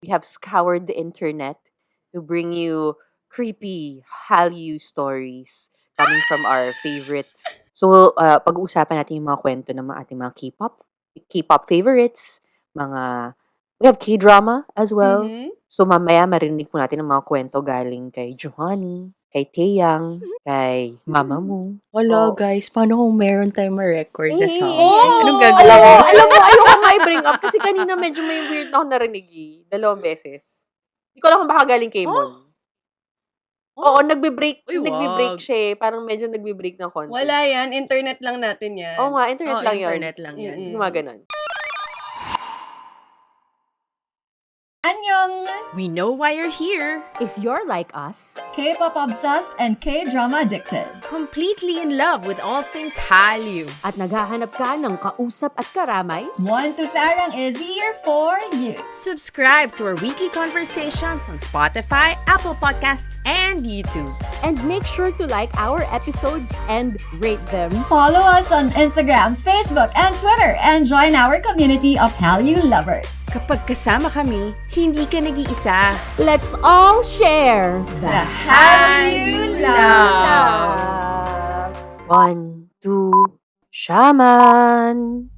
We have scoured the internet to bring you creepy Hallyu stories coming from our favorites. So, pag-uusapan natin yung mga kwento ng ating mga K-pop favorites, we have K-drama as well. Mhm. So, mamaya marinig po natin ang mga kwento galing kay Johanny, kay Taeyang, kay Mama-moomoo. Wala Oh. guys, paano kung meron tayong ma-record na sound? Oh! Anong Alam gagawin? mo, ayoko nga i-bring up kasi kanina medyo may weird na ako narinig eh. 2 beses. Hindi ko alam kung baka galing kay Mon. Oo, nagbe-break Uy, nagbe-break wag. siya eh. Parang medyo nagbe-break ng konti. Wala yan. Internet lang natin yan. Oo nga, internet lang yun. Internet lang yan. Yung mga ganun. Anyong! We know why you're here. If you're like us, K-pop obsessed and K-drama addicted. Completely in love with all things Hallyu. at naghahanap ka ng kausap at karamay, One to Sarang is here for you. Subscribe to our weekly conversations on Spotify, Apple Podcasts, and YouTube. and make sure to like our episodes and rate them. Follow us on Instagram, Facebook, and Twitter and join our community of Hallyu lovers. Kapag kasama kami, hindi ka nag-iisa. Let's all share The Hallyu love. 1, 2, shaman.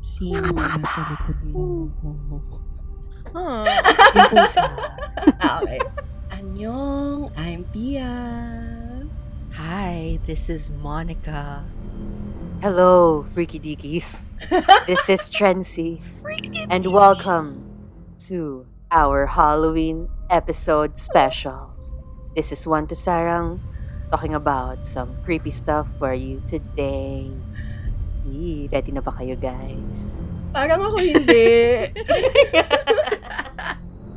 Sino nasa likod mo? Huh. Yung pusa. Okay. Anyong, I'm Pia. Hi, this is Monica. Hello, Freaky Deakies. This is Trency. And welcome to our Halloween episode special. This is One to Sarang talking about some creepy stuff for you today. Ready na ba kayo, guys? Parang ako hindi.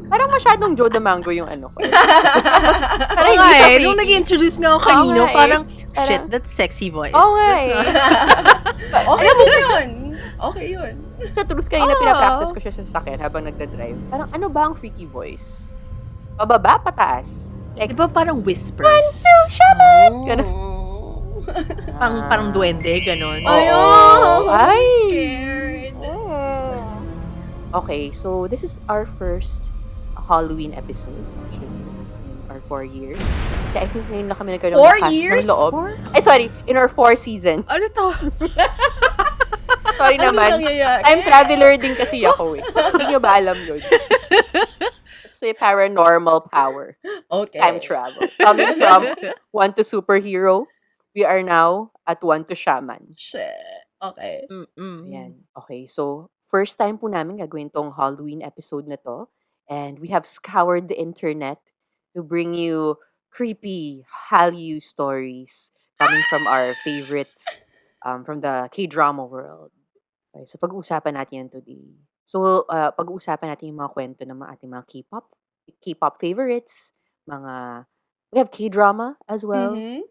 Parang masyadong Joe the Mango yung ano ko. Parang hindi siya freaky. nung nag-introduce nga ako Oo kanino, nga eh. parang, Parang- shit, that's sexy voice. Oo nga That's eh. not- Okay mo yun. Okay yun. Sa truth, kanina Oo. pinapractice ko siya sa sasakyan habang nagdadrive. Parang ano ba ang freaky voice? Pababa, pataas? Di ba parang whispers? Ganun. Parang duwende, ganon. Ayun! Ay! Scared. Okay, so this is our first Halloween episode. Actually, in our 4 years. Kasi I think ngayon lang kami nagkaroon 4 ng lakas years? ng loob. Ay, sorry. In our 4 seasons. Ano to? Sorry Ano naman. nangyayari? Time traveler din kasi ako eh. Hindi nyo ba alam yun? It's a paranormal power. Okay. Time travel. Coming from 1 to superhero, we are now at 1 to shaman. Shit. Okay. Ayan. Okay, so first time po namin gagawin tong Halloween episode na to. And we have scoured the internet to bring you creepy Hallyu stories coming from our favorites from the K-drama world. Okay, so pag-uusapan natin yan today. So, pag-uusapan natin yung mga kwento ng ating mga K-pop favorites, we have K-drama as well. Mhm.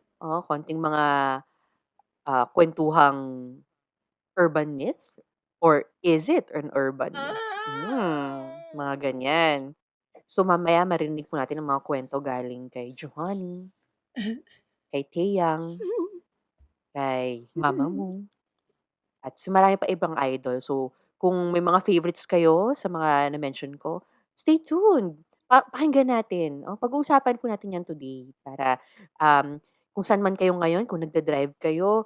Konting mga kwentuhang urban myth, or is it an urban myth? Mga ganyan. So, mamaya marinig po natin ang mga kwento galing kay Johanny, kay Taeyang, kay Mama-moomoo, at sa marami pa ibang idol. So, kung may mga favorites kayo sa mga na-mention ko, stay tuned. Pakinggan natin. Pag-uusapan po natin yan today para kung saan man kayo ngayon, kung nagda-drive kayo,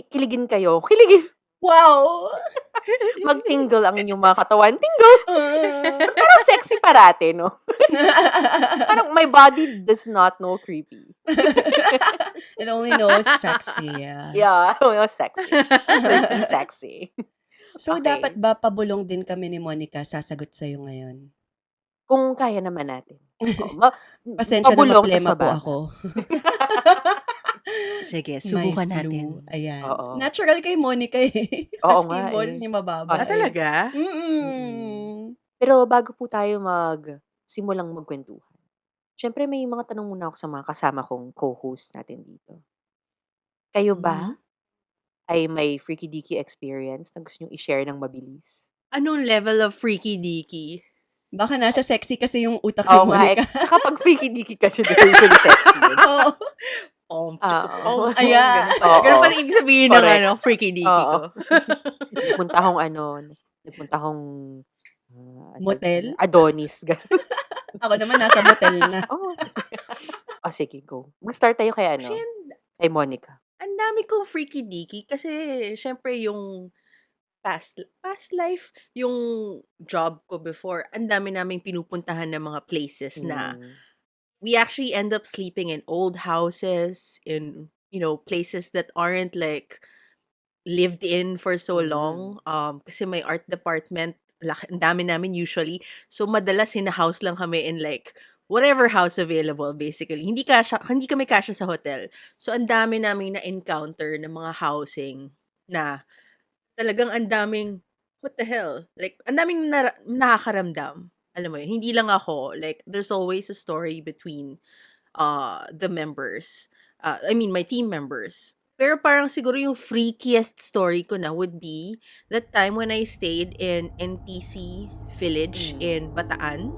kiligin kayo. Kiligin! Wow! Mag-tingle ang inyong mga katawan. Tingle! Parang sexy parate, no? Parang my body does not know creepy. It only knows sexy. Yeah, sexy. Pretty sexy. So, Okay. dapat ba pabulong din kami ni Monica sasagot sa'yo ngayon? Kung kaya naman natin. Pasensya na Pabulong, maplema tas po mababa. ako. Sige, May subukan flu. natin. Ayan. Oo. Natural kay Monica eh. Oo Husky nga voice eh. niya mababa. Ah, talaga? Pero bago po tayo simulang magkwentuhan, syempre may mga tanong muna ako sa mga kasama kong co-host natin dito. Kayo ba ay may freaky deaky experience na gusto nyo i-share ng mabilis? Anong level of freaky deaky? Baka nasa sexy kasi yung utak ni Oo nga eh. Monica. Tsaka pag freaky deaky kasi usually sexy. Oo. Pom, chika, Oo. pom, pom, Ayan. ganun pala. Ganun Oo. pala ibig sabihin ng Correct. freaky-deaky Oo. ko. Nagpunta akong nagpunta akong, tawag Motel? dito, Adonis, gano'n. Ako naman nasa motel na. Oo. Sige, go. Mag-start tayo kay Kasi kay Monica. ang dami kong freaky-deaky kasi syempre yung past life, yung job ko before, ang dami naming pinupuntahan ng mga places na Hmm. we actually end up sleeping in old houses, in, places that aren't like lived in for so long. Kasi may art department, ang dami namin usually. So, madalas hina-house lang kami in like, whatever house available, basically. Hindi kami kasya sa hotel. So, ang dami namin na-encounter ng mga housing na talagang ang daming, what the hell? Like, ang daming nakakaramdam. Alam mo yun, hindi lang ako. Like, there's always a story between the members. I mean, my team members. Pero parang siguro yung freakiest story ko na would be that time when I stayed in NPC Village in Bataan.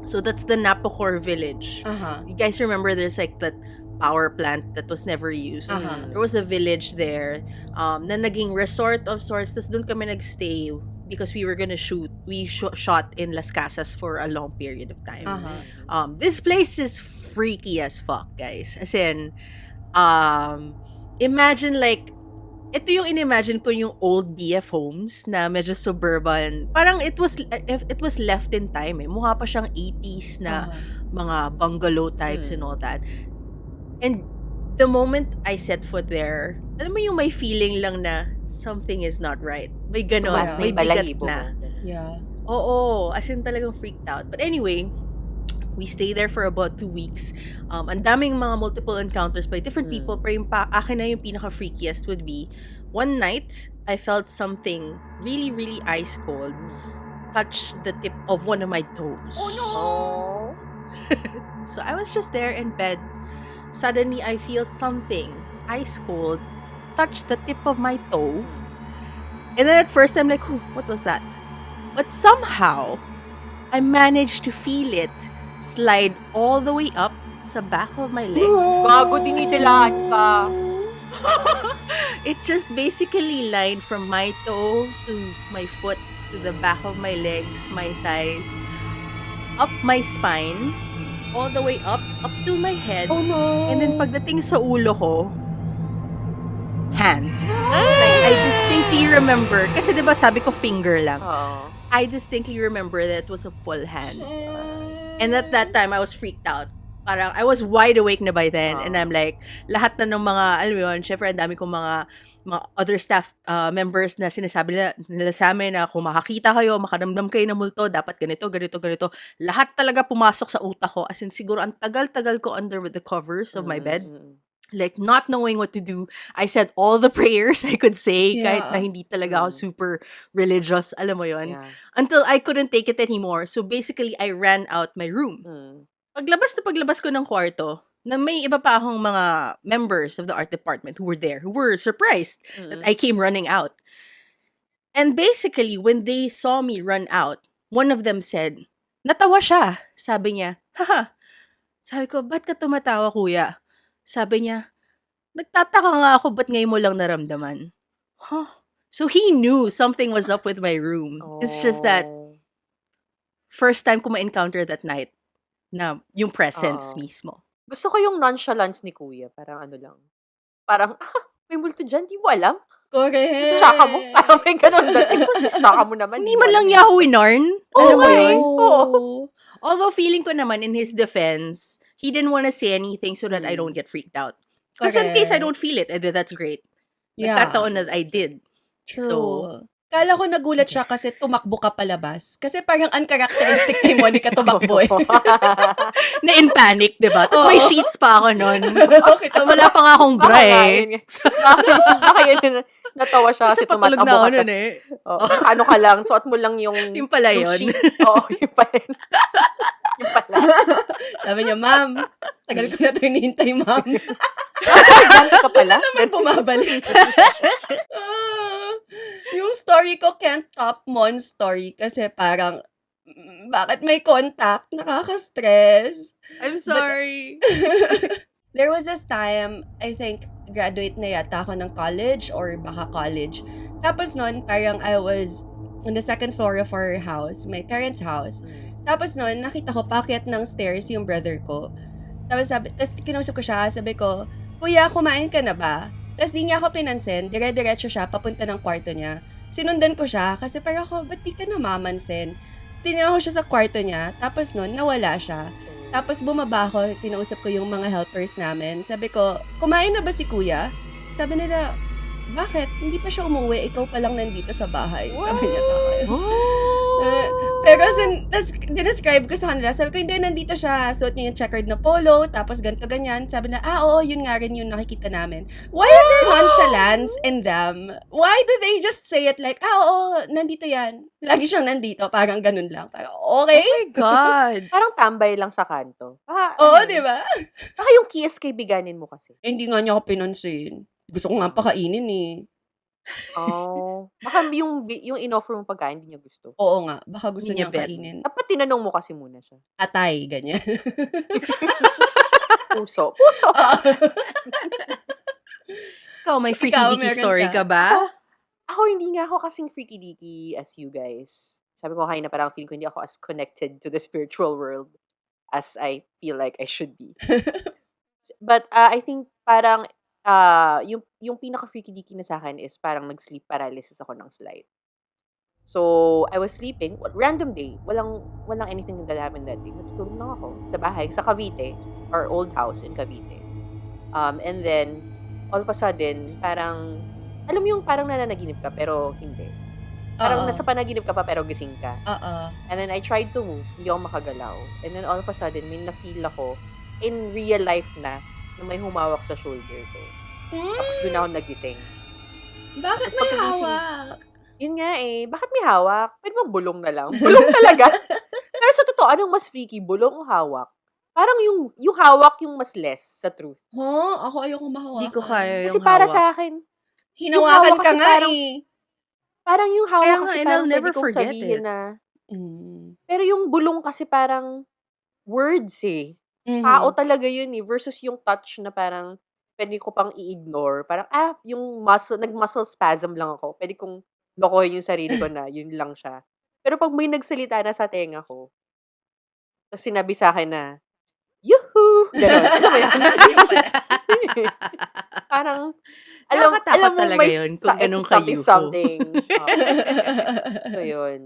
So that's the Napocor village. You guys remember there's like that power plant that was never used. There was a village there na naging resort of sorts. Tapos doon kami nagstay because we were gonna shoot. We shot in Las Casas for a long period of time. This place is freaky as fuck, guys. As in, imagine like, ito yung inimagine ko yung old BF homes na medyo suburban. Parang it was left in time eh. Mukha pa siyang 80s na mga bungalow types and all that. And the moment I set foot there, alam mo yung may feeling lang na something is not right. May ganon, may bigat na. Yeah. Oo, as in talagang freaked out. But anyway, we stay there for about 2 weeks. Ang daming mga multiple encounters by different people. Pero yung akin na yung pinaka-freakiest would be, one night, I felt something really, really ice cold touch the tip of one of my toes. Oh no! So I was just there in bed. Suddenly, I feel something ice cold touch the tip of my toe. And then at first, I'm like, what was that? But somehow, I managed to feel it slide all the way up sa back of my leg. Gago, dinisilaan ka. It just basically lined from my toe to my foot, to the back of my legs, my thighs, up my spine, all the way up to my head. Oh no! And then pagdating sa ulo ko, hand. Like, I distinctly remember, kasi diba sabi ko finger lang. I distinctly remember that it was a full hand. And at that time, I was freaked out. Parang, I was wide awake na by then. And I'm like, lahat na ng mga, alam mo yun, syempre, ang dami kong mga other staff members na sinasabi nila sa amin na kung makakita kayo, makaramdam kayo ng multo, dapat ganito, ganito, ganito. Lahat talaga pumasok sa utak ko. As in, siguro, ang tagal-tagal ko under the covers of my bed. Like, not knowing what to do, I said all the prayers I could say, kahit na hindi talaga ako super religious, alam mo yon, until I couldn't take it anymore. So, basically, I ran out my room. Paglabas ko ng kwarto, na may iba pa akong mga members of the art department who were there, who were surprised that I came running out. And basically, when they saw me run out, one of them said, natawa siya. Sabi niya, haha. Sabi ko, ba't ka tumatawa, kuya? Sabi niya, nagtataka nga ako, ba't ngayon mo lang naramdaman? Huh? So he knew something was up with my room. It's just that, first time ko ma-encounter that night, na yung presence mismo. Gusto ko yung nonchalance ni kuya. Parang ano lang. Parang, may multo dyan, di mo alam. Correct. Tsaka mo, parang may ganun dating. Tsaka mo naman. Hindi man lang niya ako winarn. Alam mo yun? Although feeling ko naman, in his defense, he didn't want to say anything so that I don't get freaked out. Because in case I don't feel it, then that's great. Nagkataon na I did. True. So, kala ko nagulat siya kasi tumakbo ka palabas. Kasi parang uncharacteristic kay Monica tumakbo eh. na in panic, diba? Tapos may sheets pa ako nun. Okay, At wala pa nga akong bra eh. Baka yun, natawa siya kasi patulog tumatabo na ako ka. nun eh. Ano ka lang, suot mo lang yung pala yung yun. sheet. Oo, yung pala yun. Yung pala. Sabi niya, ma'am, tagal ko na ito hinihintay, ma'am. Ganti ka pala? Naman bumabalik. Yung story ko can't top Mon's story kasi parang, bakit may contact? Nakaka-stress. I'm sorry. There was this time, I think, graduate na yata ako ng college or baka college. Tapos nun, parang I was on the second floor of our house, my parents' house. Tapos nun, nakita ko paakyat ng stairs yung brother ko. Tapos kinausap ko siya, sabi ko, Kuya, kumain ka na ba? Tapos di niya ako pinansin, dire-diretso siya papunta ng kwarto niya. Sinundan ko siya kasi parang ako, ba't di ka namamansin? Tapos tinignan ko siya sa kwarto niya, tapos nun, nawala siya. Tapos bumaba ako, kinausap ko yung mga helpers namin. Sabi ko, kumain na ba si kuya? Sabi nila, bakit? Hindi pa siya umuwi, ikaw pa lang nandito sa bahay. Sabi niya sa akin. Pero tapos dinescribe ko sa kanila, sabi ko, hindi, nandito siya. Suot niya yung checkered na polo, tapos ganito ganyan. Sabi na, oo, yun nga rin yung nakikita namin. Why is there nonchalance in them? Why do they just say it like, oo, nandito yan. Lagi siyang nandito, parang ganun lang. Parang, okay? Oh my God. Parang tambay lang sa kanto. Oo, di ba? Baka yung kiss kaibiganin mo kasi. Hindi nga niya ako pinansin. Gusto ko nga pakainin eh. Oh. Baka yung in-offer mong pagkain, hindi niya gusto. Oo nga, baka gusto Hindi niya niya bet. kainin. Dapat tinanong mo kasi muna siya. Atay, ganyan. Puso. Ikaw, may freaky Ikaw, dicky meron story ka? ka ba? Ako, hindi nga ako kasing freaky-deaky as you guys. Sabi ko kanina, parang feeling ko hindi ako as connected to the spiritual world as I feel like I should be. But I think parang yung pinaka-freaky-deaky na sa akin is parang nag-sleep paralysis ako ng slight. So, I was sleeping, random day, walang anything that happened that day. Natutulog lang ako sa bahay, sa Cavite, our old house in Cavite. And then, all of a sudden, parang, alam mo yung parang nananaginip ka, pero hindi. Parang nasa panaginip ka pa, pero gising ka. And then, I tried to move, hindi ako makagalaw. And then, all of a sudden, may na-feel ako, in real life na may humawak sa shoulder ko. Tapos doon ako nagising. Bakit Tapos may pagkagising, hawak? yun nga eh, bakit may hawak? Pwede bang bulong na lang? Bulong talaga. Pero sa totoo, anong mas freaky? Bulong o hawak? Parang yung hawak yung mas less sa truth. Huh? Ako ayoko mahawakan. Hindi ko kaya Kasi yung para hawak. sa akin, Hinawakan hawak ka kasi nga parang- eh. parang yung Kaya hawak nga, kasi and parang I'll pwede never kong forget sabihin it. na, pero yung bulong kasi parang words eh. Mhm. Tao talaga yun eh, versus yung touch na parang pwede ko pang i-ignore. Parang, yung nag-muscle spasm lang ako. Pwede kong lokohin yung sarili ko na yun lang siya. Pero pag may nagsalita na sa tenga ko, tapos sinabi sa akin na, yuhu! Ganon. Alam mo yun? Parang, alam Nakakatakot mo talaga may yun kung ganun ka yuhu. something. So, yun.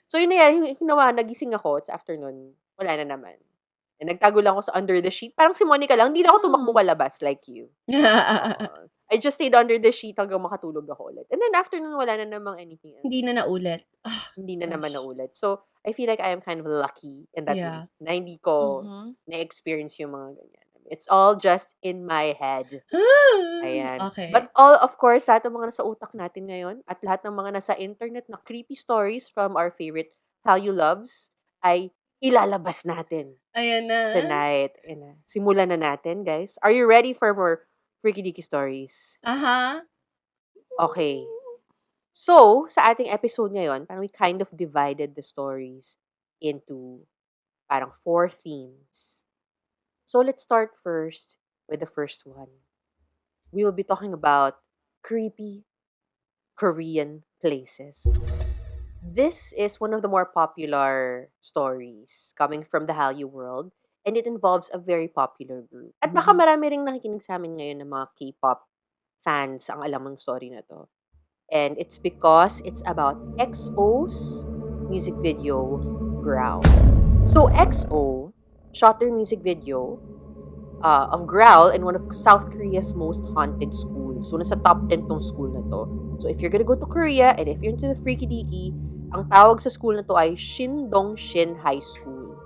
So, yun na yan. Hinawa, nagising ako. It's afternoon. Wala na naman. And nagtago lang ako sa under the sheet. Parang si Monica lang. Hindi na ako tumakbo palabas like you. I just stayed under the sheet hanggang makatulog ako ulit. And then after nun, wala na namang anything else. Hindi na naulit. Hindi na naman gosh. naulit. So, I feel like I am kind of lucky in that Yeah. way. Na hindi ko Mhm. na-experience yung mga ganyan. It's all just in my head. Ayan. Okay. But all, of course, lahat ng mga nasa utak natin ngayon at lahat ng mga nasa internet na creepy stories from our favorite Hallyu loves ay ilalabas natin Ayan na. tonight. Ayan na. Simulan na natin, guys. Are you ready for more freaky deaky stories? Aha. Okay. So, sa ating episode ngayon, parang we kind of divided the stories into parang 4 themes. So, let's start first with the first one. We will be talking about creepy Korean places. This is one of the more popular stories coming from the Hallyu world, and it involves a very popular group. At baka marami ring nakikinig sa amin ngayon ng mga K-pop fans ang alam ng story na to. And it's because it's about EXO's music video, Growl. So EXO shot their music video of Growl in one of South Korea's most haunted schools. So nasa top 10 tong school na to. So if you're gonna go to Korea and if you're into the freaky deaky, ang tawag sa school na to ay Shin High School.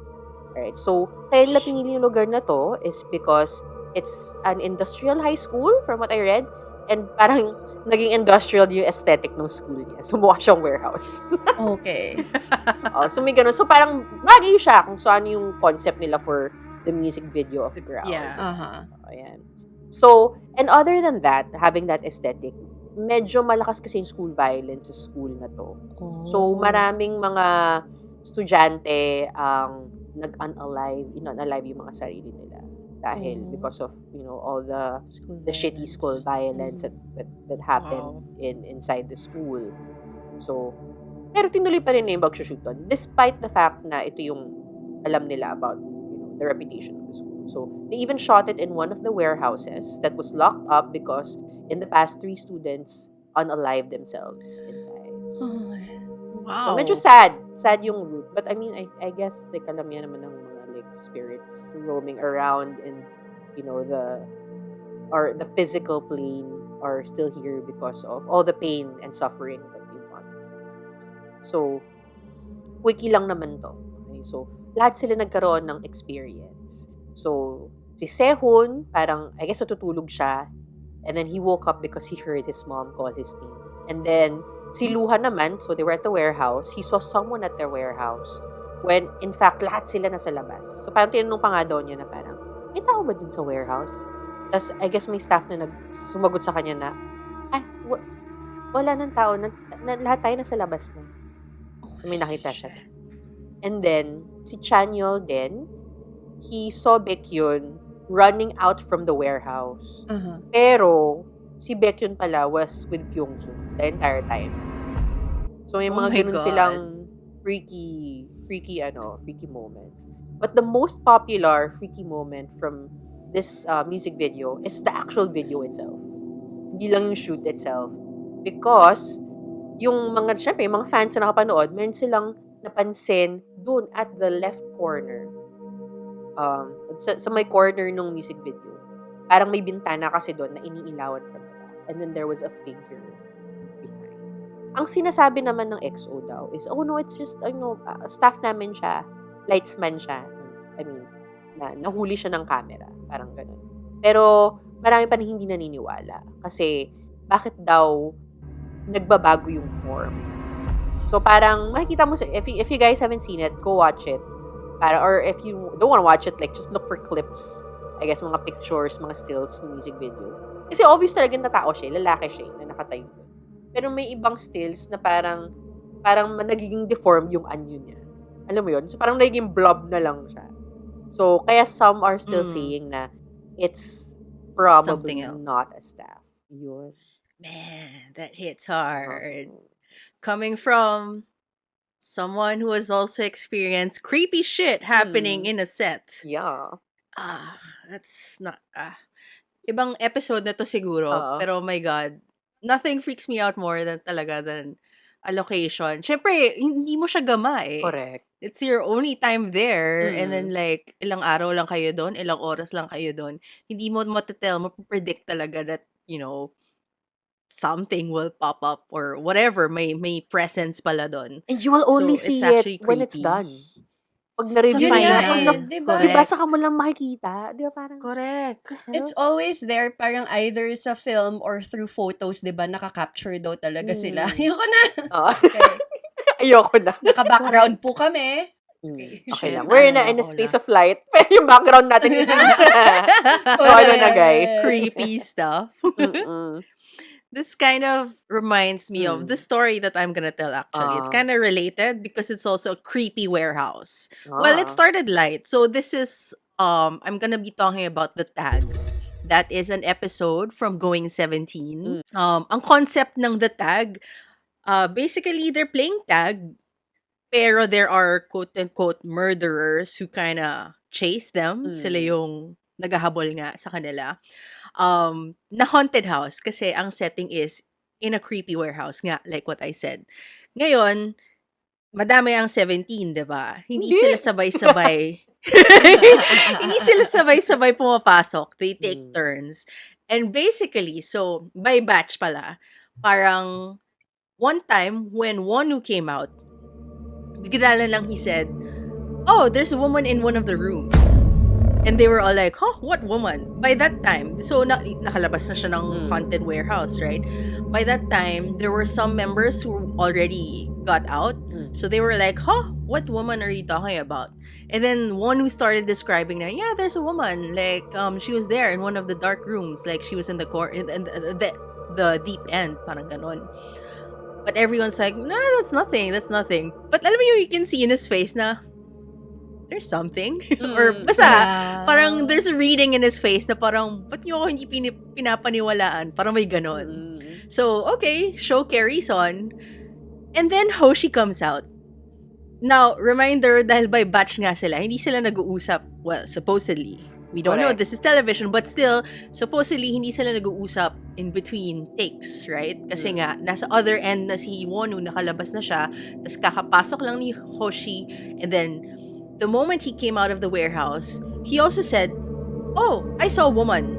Alright, so kaya nila pinili yung lugar na to is because it's an industrial high school from what I read. And parang naging industrial yung aesthetic ng school niya. So, mukha siyang warehouse. Okay. So, may ganun. So, parang bagay siya kung saan yung concept nila for the music video of Growl. Yeah. Aha. Ayan. So, and other than that, having that aesthetic, medyo malakas kasi yung school violence sa school na to. So, maraming mga estudyante ang nag-unalive yung mga sarili nila. dahil because of, all the School shitty school violence that happened inside the school. So, pero tinuloy pa rin na yung pag-shoot doon, despite the fact na ito yung alam nila about, the reputation of the school. So, they even shot it in one of the warehouses that was locked up because in the past, 3 students unalived themselves inside. Oh, So, Wow. medyo sad. Sad yung route. But I mean, I guess, like, alam yan naman ng mga, like, spirits roaming around and, the physical plane are still here because of all the pain and suffering that they've gone. So, quickie lang naman to. Okay? So, lahat sila nagkaroon ng experience. So, si Sehun, parang, I guess, natutulog siya. And then, he woke up because he heard his mom call his name. And then, si Luha naman, so they were at the warehouse. He saw someone at their warehouse when, in fact, lahat sila nasa labas. So, parang tinanong pa nga daw niya na parang, may tao ba dun sa warehouse? Tapos, I guess may staff na sumagot sa kanya na, ay, wala nang tao. Lahat tayo nasa labas na. So, may nakita siya. And then, si Chanyol din, he saw Baekhyun running out from the warehouse. Pero, si Baekhyun pala was with Kwangsoo the entire time. So, may Oh mga my ganun God. silang freaky moments. But the most popular freaky moment from this music video is the actual video itself. Hindi lang yung shoot itself. Because, yung mga fans na nakapanood, meron silang napansin doon at the left corner. Sa may corner ng music video. Parang may bintana kasi doon na iniilawan from the back. And then there was a figure behind. Ang sinasabi naman ng XO daw is, oh no, it's just, staff namin siya. Lightsman siya. I mean, nahuli siya ng camera. Parang ganun. Pero, marami pa hindi naniniwala. Kasi, bakit daw nagbabago yung form? So, parang, makikita mo, if you guys haven't seen it, go watch it. Or if you don't want to watch it, like, just look for clips. I guess, mga pictures, mga stills ng music video. Kasi obvious talaga na tao siya, lalaki siya, na nakatayo. Pero may ibang stills na parang nagiging deformed yung anyo niya. Alam mo yun? So, parang nagiging blob na lang siya. So, kaya some are still saying na it's probably Something else. not a staff. Yun. Man, that hits hard. Coming from someone who has also experienced creepy shit happening in a set. Yeah. That's not ibang episode na to siguro, Oo. pero oh my God, nothing freaks me out more than a location. Syempre, hindi mo siya gama eh. Correct. It's your only time there, and then like, ilang araw lang kayo doon, ilang oras lang kayo doon. Hindi mo mapredict talaga that, something will pop up or whatever, may presence pala doon. And you will only So, see it's actually it when it's creepy. done. Pag na-review Sa na, final. Diba? diba sa mo lang makikita? Diba parang, Correct. It's always there, parang either sa film or through photos, di ba? Nakaka-capture daw talaga sila. Ayoko na. Okay. Ayoko na. Naka-background po kami. Okay Shit, lang. We're in ano a ako space of light. Pero yung background natin hindi. So, ano na, guys? Creepy stuff. Mm-mm. This kind of reminds me of the story that I'm gonna tell actually. It's kind of related because it's also a creepy warehouse. Well, it started light. So this is I'm gonna be talking about the tag. That is an episode from Going 17. Ang concept ng the tag, basically they're playing tag, pero there are quote-unquote murderers who kind of chase them. Sila yung naghahabol nga sa kanila. Na haunted house kasi ang setting is in a creepy warehouse nga, like what I said. Ngayon, madami ang 17, diba? Hindi sila sabay-sabay. Hindi sila sabay-sabay pumapasok. They take turns. And basically, so, by batch pala, parang one time when Wonu came out, bigla na lang he said, oh, there's a woman in one of the rooms. And they were all like, huh, what woman? By that time, so nakalabas na siya ng haunted warehouse, right? By that time, there were some members who already got out. So they were like, huh, what woman are you talking about? And then one who started describing that, yeah, there's a woman. Like, she was there in one of the dark rooms. Like, she was in the the deep end, parang ganon. But everyone's like, no, that's nothing. But alam mo yung you can see in his face na, there's something. Or basta, Yeah. parang there's a reading in his face na parang, ba't niyo ako hindi pinapaniwalaan? Parang may ganon. So, okay, show carries on. And then Hoshi comes out. Now, reminder, dahil by batch nga sila, hindi sila nag-uusap. Well, supposedly. We don't know, Correct. this is television, but still, supposedly, hindi sila nag-uusap in between takes, right? Kasi nga, nasa other end na si Wonu, nakalabas na siya, tapos kakapasok lang ni Hoshi, and then, the moment he came out of the warehouse, he also said, "Oh, I saw a woman."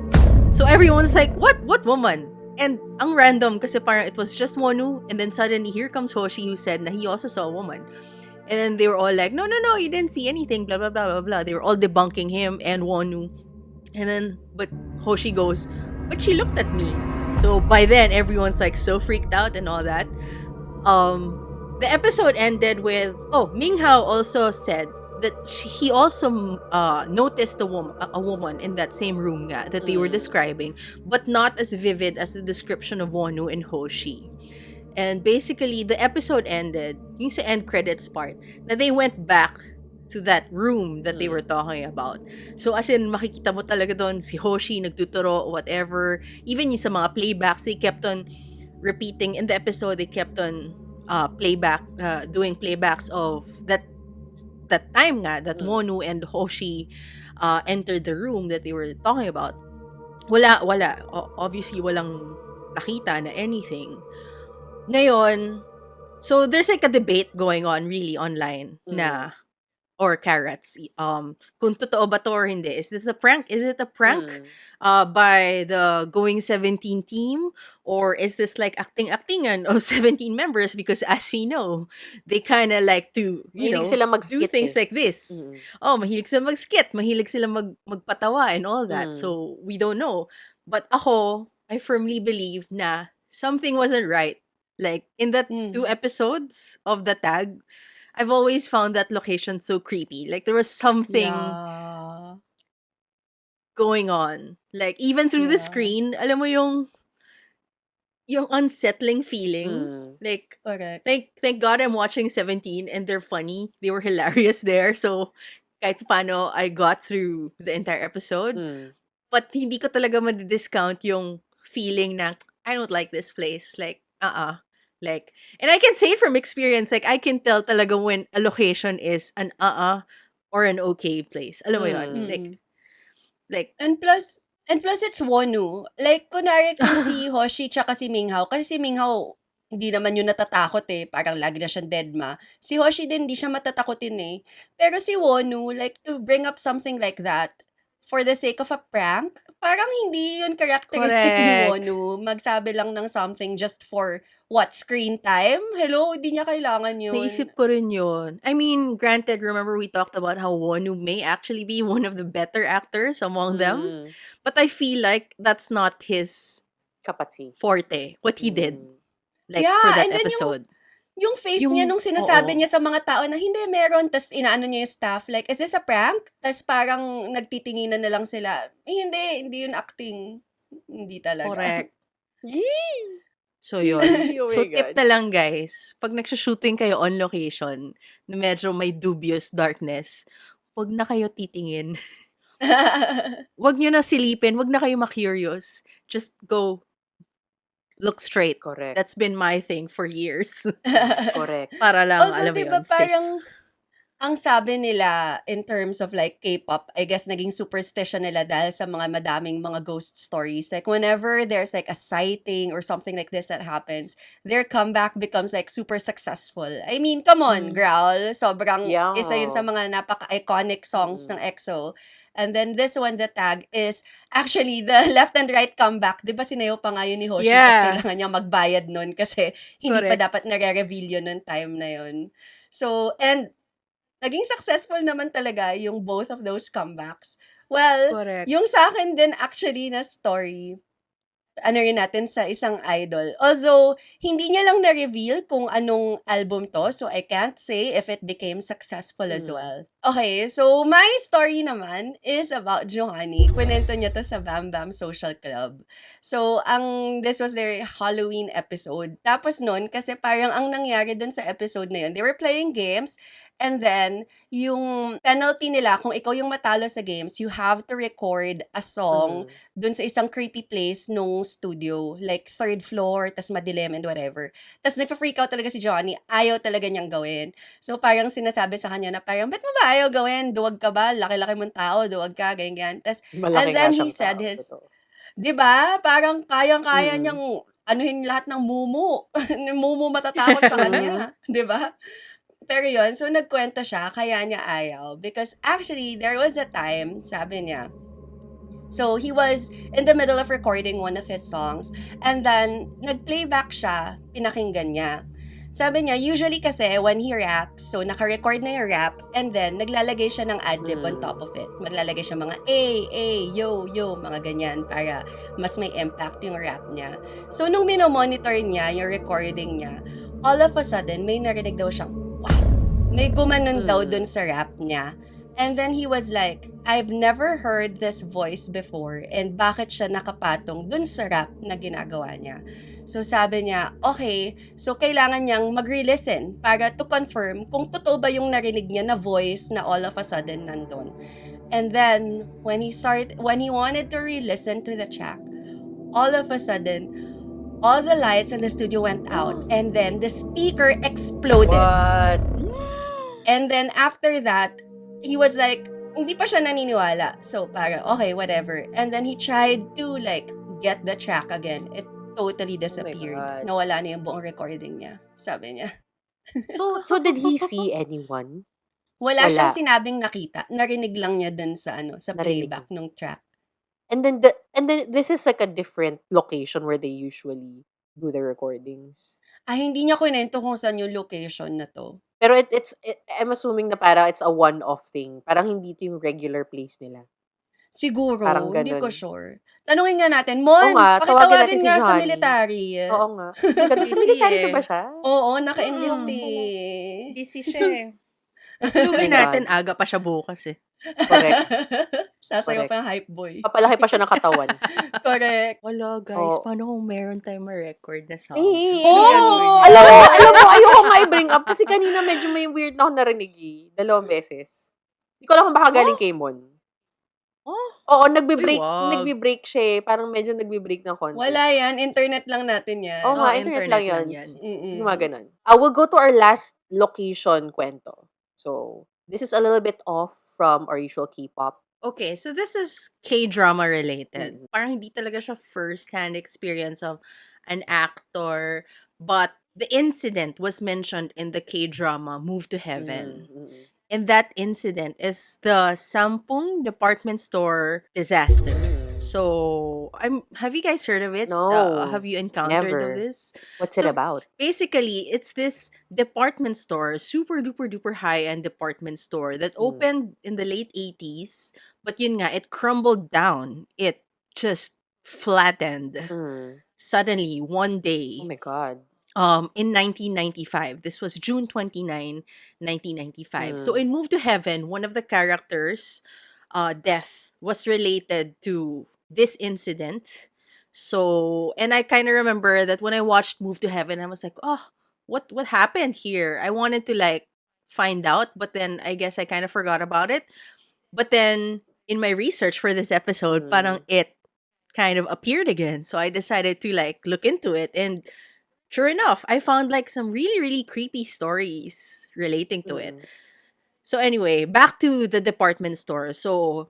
So everyone's like, what woman? And ang random, kasi parang it was just Wonu, and then suddenly, here comes Hoshi, who said na he also saw a woman. And then they were all like, no, you didn't see anything, blah, blah, blah, blah, blah. They were all debunking him and Wonu. And then, but Hoshi goes, but she looked at me. So by then, everyone's like so freaked out and all that. The episode ended with, Minghao also said that he also noticed a woman in that same room nga, that they were describing, but not as vivid as the description of Wonu and Hoshi. And basically, the episode ended, yung sa end credits part, na they went back to that room that they were talking about. So, as in, makikita mo talaga doon si Hoshi, nagtuturo, whatever. Even yung sa mga playbacks, they kept on repeating. In the episode, they kept on doing playbacks of that time nga, that Wonu and Hoshi entered the room that they were talking about. Wala. Obviously, walang nakita na anything. Ngayon, so there's like a debate going on really online na, or carrots, kung totoo ba to or hindi. Is this a prank? Is it a prank by the Going 17 team? Or is this like acting-actingan of 17 members? Because as we know, they kind of like to, Mahilig sila do mag-skit things like this. Mahilig sila mag-skit, mahilig sila magpatawa and all that. So, we don't know. But ako, I firmly believe na something wasn't right. Like, in that 2 episodes of the tag, I've always found that location so creepy. Like, there was something going on. Like, even through the screen, alam mo yung unsettling feeling. Like, Correct. thank God I'm watching 17 and they're funny. They were hilarious there. So, kahit paano, I got through the entire episode. But hindi ko talaga ma-discount yung feeling na, I don't like this place. Like, Like, and I can say it from experience, like, I can tell talaga when a location is an or an okay place. Alam mo yun? Like, And plus it's Wonu. Like, kunwari kung si Hoshi tsaka si Minghao, kasi si Minghao, hindi naman yun natatakot eh. Parang lagi na siyang deadma. Si Hoshi din, hindi siya matatakotin eh. Pero si Wonu, like, to bring up something like that, for the sake of a prank, parang hindi yun characteristic ni Correct. Wonu. Magsabi lang ng something just for, screen time? Hello, hindi niya kailangan yun. naisip ko rin yun. I mean, granted, remember we talked about how Wonu may actually be one of the better actors among them. But I feel like that's not his Kapatid. forte, what he did. Like, Yeah, for that and then episode. Yung face Yung- niya nung sinasabi oo. niya sa mga tao na hindi meron, tas inaano niya yung staff, like, is this a prank? Tas parang nagtitinginan na lang sila. Hindi yun acting. Hindi talaga. Correct. Yee! So, yun. Oh So, my tip God. na lang, guys. Pag nagsushooting kayo on location na medyo may dubious darkness, wag na kayo titingin. Wag nyo na silipin. Wag na kayo ma-curious. Just go look straight. Correct. That's been my thing for years. Correct. Para lang, Although, alam mo diba, yun, safe. parang, ang sabi nila, in terms of like K-pop, I guess naging superstition nila dahil sa mga madaming mga ghost stories. Like, whenever there's like a sighting or something like this that happens, their comeback becomes like super successful. I mean, come on, Growl. Sobrang, Yeah. isa yun sa mga napaka-iconic songs ng EXO. And then this one, the tag, is actually the left and right comeback. Di ba sinayaw pa nga yun ni Hoshi? Yeah. Kasi kailangan niya magbayad nun kasi hindi pa Correct. dapat nare-reveal yun ng time na yun. So, and naging successful naman talaga yung both of those comebacks. Well, Correct. yung sa akin din actually na story, ano rin natin sa isang idol. Although, hindi niya lang na-reveal kung anong album to, so I can't say if it became successful as well. Okay, so my story naman is about Johanny. Kwento niya to sa Bam Bam Social Club. So, this was their Halloween episode. Tapos nun, kasi parang ang nangyari dun sa episode na yun, they were playing games, And then, yung penalty nila, kung ikaw yung matalo sa games, you have to record a song dun sa isang creepy place nung studio. Like, third floor, tas madilim and whatever. Tas nagpa-freak out talaga si Johnny. Ayaw talaga niyang gawin. So, parang sinasabi sa kanya na parang, ba't mo ba ayaw gawin? Duwag ka ba? Laki-laki mong tao, duwag ka, ganyan. Tas, Malaki and nga then he siyang said tao, his, totoo. 'di ba? Parang kayang-kaya Mm. niyang anuhin lahat ng mumu. Mumu matatakot sa kanya, 'di ba? Pero yun, so nagkwento siya, kaya niya ayaw. Because actually, there was a time, sabi niya, so he was in the middle of recording one of his songs, and then nag-playback siya, pinakinggan niya. Sabi niya, usually kasi when he raps, so naka-record na yung rap, and then naglalagay siya ng ad-lib on top of it. Maglalagay siya mga yo, yo, mga ganyan, para mas may impact yung rap niya. So nung minomonitor niya yung recording niya, all of a sudden, may narinig daw siyang, wow! May gumanon daw dun sa rap niya. And then he was like, I've never heard this voice before, and bakit siya nakapatong dun sa rap na ginagawa niya. So sabi niya, okay, so kailangan niyang mag-re-listen para to confirm kung totoo ba yung narinig niya na voice na all of a sudden nandun. And then, when he wanted to re-listen to the track, all of a sudden, all the lights in the studio went out, and then the speaker exploded. What? And then after that, he was like, hindi pa siya naniniwala. So, parang, okay, whatever. And then he tried to, like, get the track again. It totally disappeared. God. Nawala na yung buong recording niya. Sabi niya. So did he see anyone? Wala siyang Wala. sinabing nakita. Narinig lang niya dun sa, sa Narinig playback ng track. And then this is like a different location where they usually do the recordings. Ay, hindi niya kwento kung saan yung location na to. Pero I'm assuming na parang it's a one-off thing. Parang hindi ito yung regular place nila. Siguro, Parang hindi ko ganun. sure. Tanungin nga natin, Oo Mon, nga, tawagin pakitawagin natin si nga sa Johnny. military. Oo nga. Ganda sa Busy military na eh. ba siya? Oo, naka-enlist eh. Busy siya eh. Tulugin my natin, God. aga pa siya bukas eh. Correct. Sasayaw Correct. pa ng hype boy. Papalaki pa siya ng katawan. Correct. Wala guys, Oo. paano kung meron tayong ma-record na sound? Eh, Ano gagawin niyo? alam mo, ayoko nga i-bring up kasi kanina medyo may weird na ako narinig eh. 2 beses. Hindi ko alam kung baka galing kay Mon. Oh, Oo, Uy, wag. nagbi-break siya eh. Parang medyo nagbi-break ng konti. Wala yan, internet lang natin yan. Oo nga, Oh, internet internet lang yan. lang yan. Yung mga ganun. We'll go to our last location kwento. So, this is a little bit off from our usual K-pop. Okay, so this is K-drama related. Mm. Parang hindi talaga siya first-hand experience of an actor, but the incident was mentioned in the K-drama Move to Heaven. Mm. And that incident is the Sampoong department store disaster. So, have you guys heard of it? No, Have you encountered never. of this? What's it So, about? Basically, it's this department store, super duper duper high-end department store that opened in the late 80s. But yun nga, it crumbled down. It just flattened. Suddenly, one day, Oh my God. in 1995. This was June 29, 1995. So in Move to Heaven, one of the characters' death was related to this incident. So, and I kind of remember that when I watched Move to Heaven, I was like, oh, what happened here? I wanted to like find out, but then I guess I kind of forgot about it. But then in my research for this episode, parang it kind of appeared again. So I decided to like look into it, and sure enough, I found like some really, really creepy stories relating to it. So anyway, back to the department store. So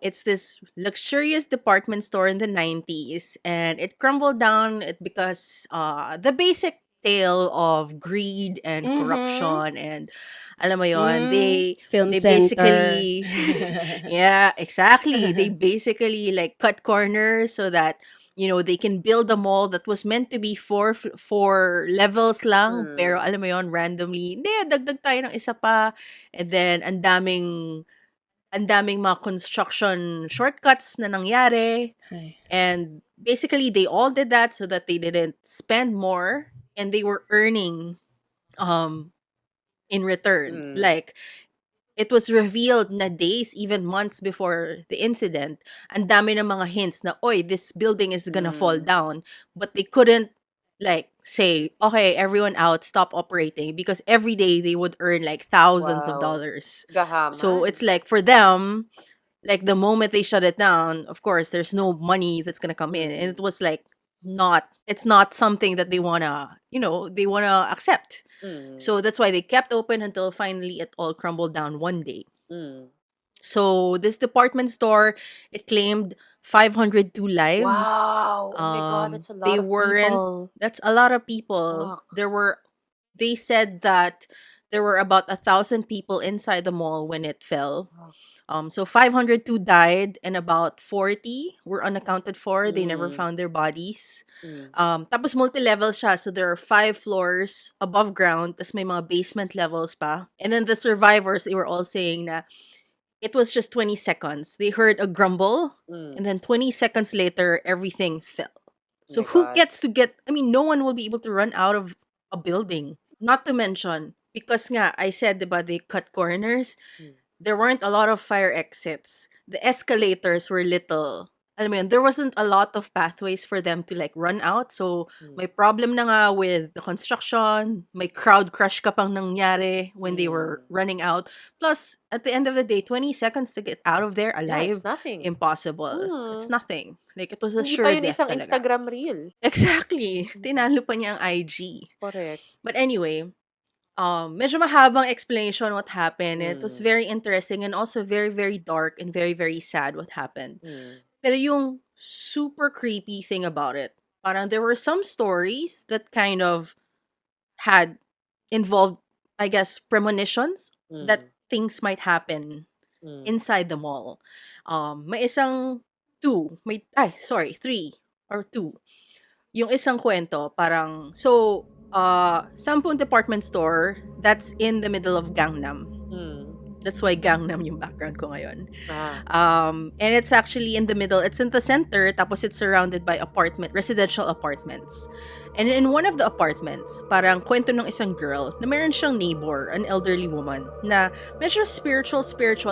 it's this luxurious department store in the 90s, and it crumbled down because the basic tale of greed and corruption, and alam mo yon, Film they center. basically yeah, exactly. They basically like cut corners so that they can build a mall that was meant to be four levels lang, pero alam mo yon, randomly, hindi, dagdag tayo ng isa pa. And then, ang daming mga construction shortcuts na nangyari. Ay. And basically, they all did that so that they didn't spend more and they were earning in return. Like, it was revealed na days, even months before the incident, ang dami ng mga hints na, oy, this building is gonna fall down. But they couldn't like say, okay, everyone out, stop operating, because every day they would earn like thousands of Wow. dollars. So Gahaman. it's like for them, like the moment they shut it down, of course, there's no money that's gonna come in, and it was like it's not something that they wanna, they wanna accept. Mm. So that's why they kept open until finally it all crumbled down one day. Mm. So this department store, it claimed 502 lives. Wow! Oh my God, that's a lot They of weren't. people. That's a lot of people. Fuck. They said that there were about 1,000 people inside the mall when it fell. Fuck. So 502 died and about 40 were unaccounted for. They never Mm. found their bodies. Mm. Tapos multi-level siya. So there are 5 floors above ground. Tapos may mga basement levels pa. And then the survivors, they were all saying na it was just 20 seconds. They heard a grumble, Mm. and then 20 seconds later, everything fell. Oh So my who God. gets to no one will be able to run out of a building. Not to mention, because nga, I said, diba, they cut corners, Mm. there weren't a lot of fire exits. The escalators were little. I mean, there wasn't a lot of pathways for them to like run out. So, Mm. may problem na nga with the construction. May crowd crush ka pang nangyari when they were running out. Plus, at the end of the day, 20 seconds to get out of there Yeah, alive, it's nothing. impossible. It's Mm. nothing. Like, it was a Hindi sure pa yun death isang talaga. Instagram reel. Exactly. Tinalo pa niya ang IG. Correct. But anyway, medyo mahabang explanation what happened. It was Mm. very interesting and also very, very dark and very, very sad what happened. Mm. Pero yung super creepy thing about it, parang there were some stories that kind of had involved, I guess, premonitions that Mm. things might happen Mm. inside the mall. May three or two. Yung isang kwento, parang, so, Sampoong department store, that's in the middle of Gangnam. Mm. That's why Gangnam yung background ko ngayon. Ah. And it's actually in the middle. It's in the center, tapos it's surrounded by residential apartments. And in one of the apartments, parang kwento ng isang girl na meron siyang neighbor, an elderly woman, na medyo spiritual,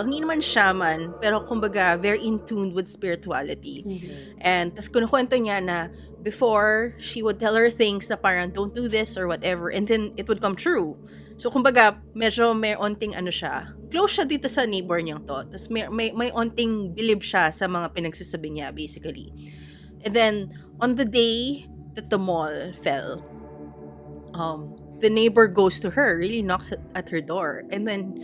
hindi naman shaman, pero kumbaga very in tune with spirituality. Mhm. And tas kinukwento niya na before, she would tell her things na parang don't do this or whatever, and then it would come true. So, kumbaga, medyo may onting siya. Close siya dito sa neighbor niyang to. Tapos may onting bilib siya sa mga pinagsasabi niya, basically. And then, on the day that the mall fell, the neighbor goes to her, really knocks at her door. And then,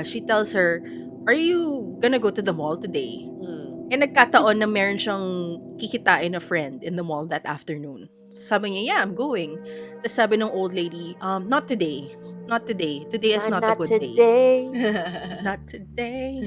she tells her, are you gonna go to the mall today? Mm. And nagkataon na meron siyang kikitain na friend in the mall that afternoon. Sabi niya, yeah, I'm going. Tapos sabi ng old lady, not today. Not today. Today is not a good day. Today. Not today.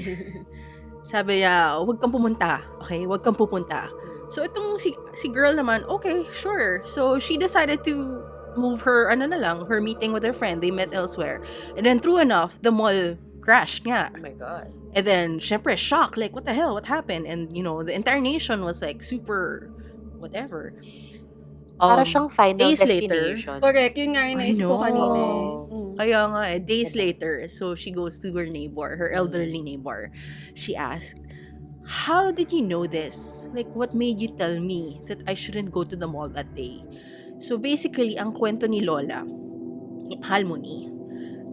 Sabi niya, huwag kang pumunta. Okay? Huwag kang pupunta. So, itong si girl naman, okay, sure. So, she decided to move her, her meeting with her friend. They met elsewhere. And then, true enough, the mall crashed nga. Oh my God. And then, syempre, shock. Like, what the hell? What happened? And, the entire nation was like, super, whatever. Para siyang final days destination. later, Correct. Yun nga yung I naisip ko know. kanina eh. Mm. Kaya nga, days later, so she goes to her neighbor, her elderly neighbor. She asked, how did you know this? Like, what made you tell me that I shouldn't go to the mall that day? So basically, ang kwento ni Lola, ni Halmoni,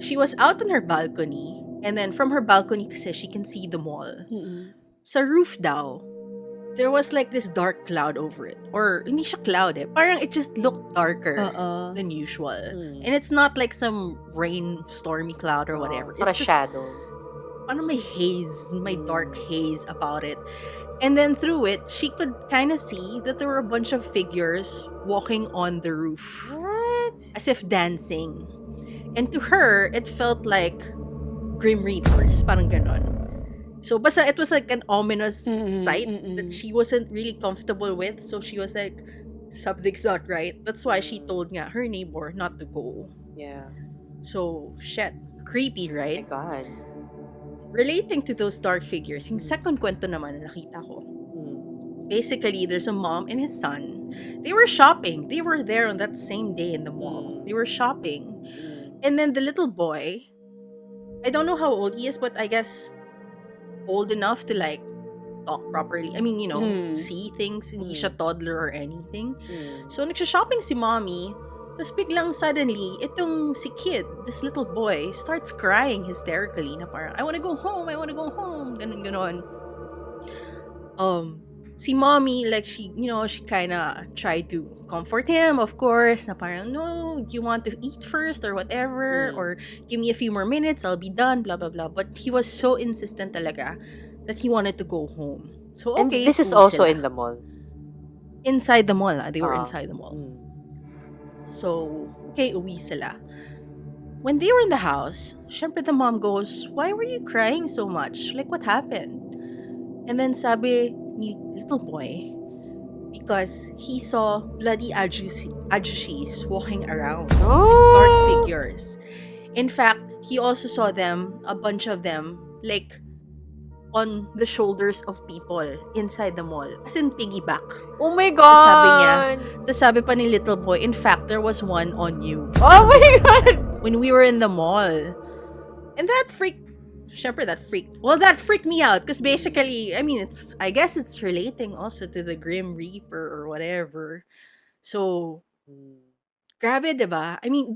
she was out on her balcony, and then from her balcony kasi she can see the mall. Mm-mm. Sa roof daw, there was like this dark cloud over it. Or, hindi siya cloud eh. Parang it just looked darker than usual. And it's not like some rain, stormy cloud or whatever. Para It's just, shadow. parang may haze, may dark haze about it. And then through it, she could kind of see that there were a bunch of figures walking on the roof. What? As if dancing. And to her, it felt like Grim Reapers. Parang ganon. So, basta it was like an ominous sight that she wasn't really comfortable with. So, she was like, something's not right. That's why she told nga her neighbor not to go. Yeah. So, shit. Creepy, Oh my right? God. Relating to those dark figures, yung second kwento naman na nakita ko. Basically, there's a mom and his son. They were shopping. They were there on that same day in the mall. They were shopping. And then the little boy, I don't know how old he is, but I guess old enough to like talk properly. I mean, Mm. see things, hindi siya toddler or anything. Mm. So, nagsha-shopping si mommy. Tapos biglang suddenly, itong si kid, this little boy, starts crying hysterically na parang, I wanna go home, ganun, ganon. Si mommy, like, she kind of tried to comfort him, of course, na parang, no, do you want to eat first or whatever, or give me a few more minutes, I'll be done, blah, blah, blah. But he was so insistent talaga that he wanted to go home. So, And okay, this is uwi also sila. in the mall. Inside the mall, they were Ah. inside the mall. Mm. So, okay, uwi sila. When they were in the house, syempre the mom goes, why were you crying so much? Like, what happened? And then sabi ni little boy, because he saw bloody ajushis walking around, dark figures. In fact, he also saw them, a bunch of them, like, on the shoulders of people inside the mall. As in, piggyback. Oh my Tapos sabi niya, God! tapos sabi pa ni little boy, in fact, there was one on you. Oh my God! When we were in the mall. And that freaked me out because basically, I mean, I guess it's relating also to the Grim Reaper or whatever. So, grabe, diba? I mean,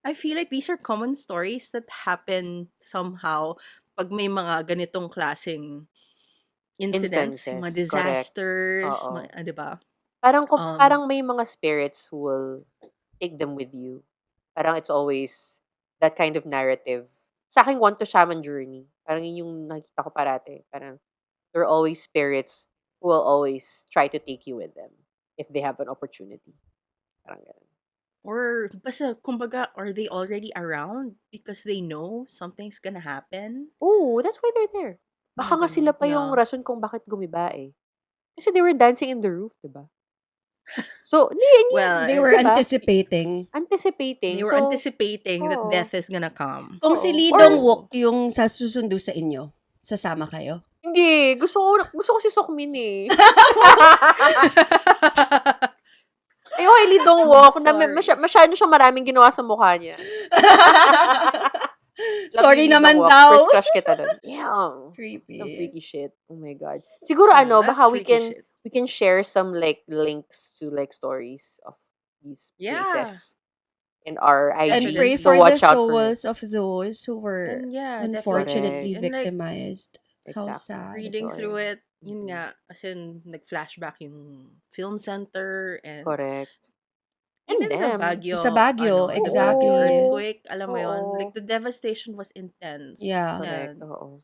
I feel like these are common stories that happen somehow pag may mga ganitong klaseng incidents, mga Instances, correct. disasters, Oo. diba? Parang may mga spirits who will take them with you. Parang it's always that kind of narrative. Sa akin, Want to Shaman Journey. Parang yun yung nakikita ko parate. Parang there are always spirits who will always try to take you with them if they have an opportunity. Parang ganun. Or, basta, kumbaga, are they already around because they know something's gonna happen? Oh, that's why they're there. Baka nga sila pa yung Yeah. rason kung bakit gumiba eh. Kasi they were dancing in the roof, diba? So, Well, They were diba? anticipating. They were So, anticipating that oo. death is gonna come. Kung si Oo. Lee Or- Dong-wook yung susundo sa inyo, sasama kayo? Hindi. Gusto ko si Sokmin eh. Ayoko kay Lee Dong-wook na Sorry. masyado siyang maraming ginawa sa mukha niya. Sorry Lee naman Dong-wook. daw. First crush kita dun. Yeah. Creepy. Some freaky shit. Oh my God. Siguro So, baka that's we freaky shit. can share some like links to like stories of these Yeah. places in our IG. And pray Definitely. So for the watch out for it. souls of those who were And yeah, unfortunately definitely. And like, victimized. How Exactly. sad. reading Totoo through yun. it, yun nga, as in, nag-flashback yung film center and Correct. And even the them. Baguio, Sa Baguio, the exactly. Baguio earthquake, alam mo yun, Oo. like the devastation was intense. Yeah. Correct. And Oo.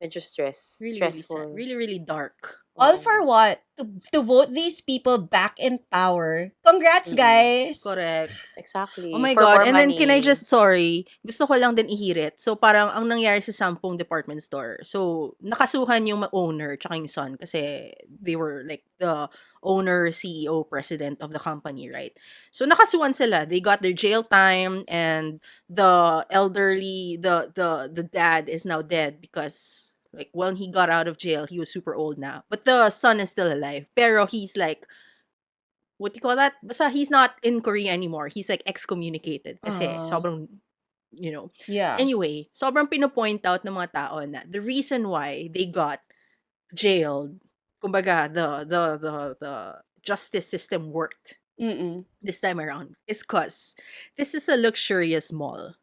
Medyo really, really sad. stressful. Really, really dark. All Oo. for what? To vote these people back in power. Congrats, guys! Correct. Exactly. Oh my For God. more And money. then, can I just, gusto ko lang din ihirit. So, parang ang nangyari sa Sampoong department store. So, nakasuhan yung owner tsaka yung son kasi they were like the owner, CEO, president of the company, right? So, nakasuhan sila. They got their jail time and the elderly, the dad is now dead because like when he got out of jail, he was super old now. But the son is still alive. Pero he's like, what do you call that? Basta he's not in Korea anymore. He's like excommunicated kasi sobrang, Yeah. Anyway, sobrang pinopoint out ng mga tao na the reason why they got jailed, kumbaga, the justice system worked this time around is because this is a luxurious mall.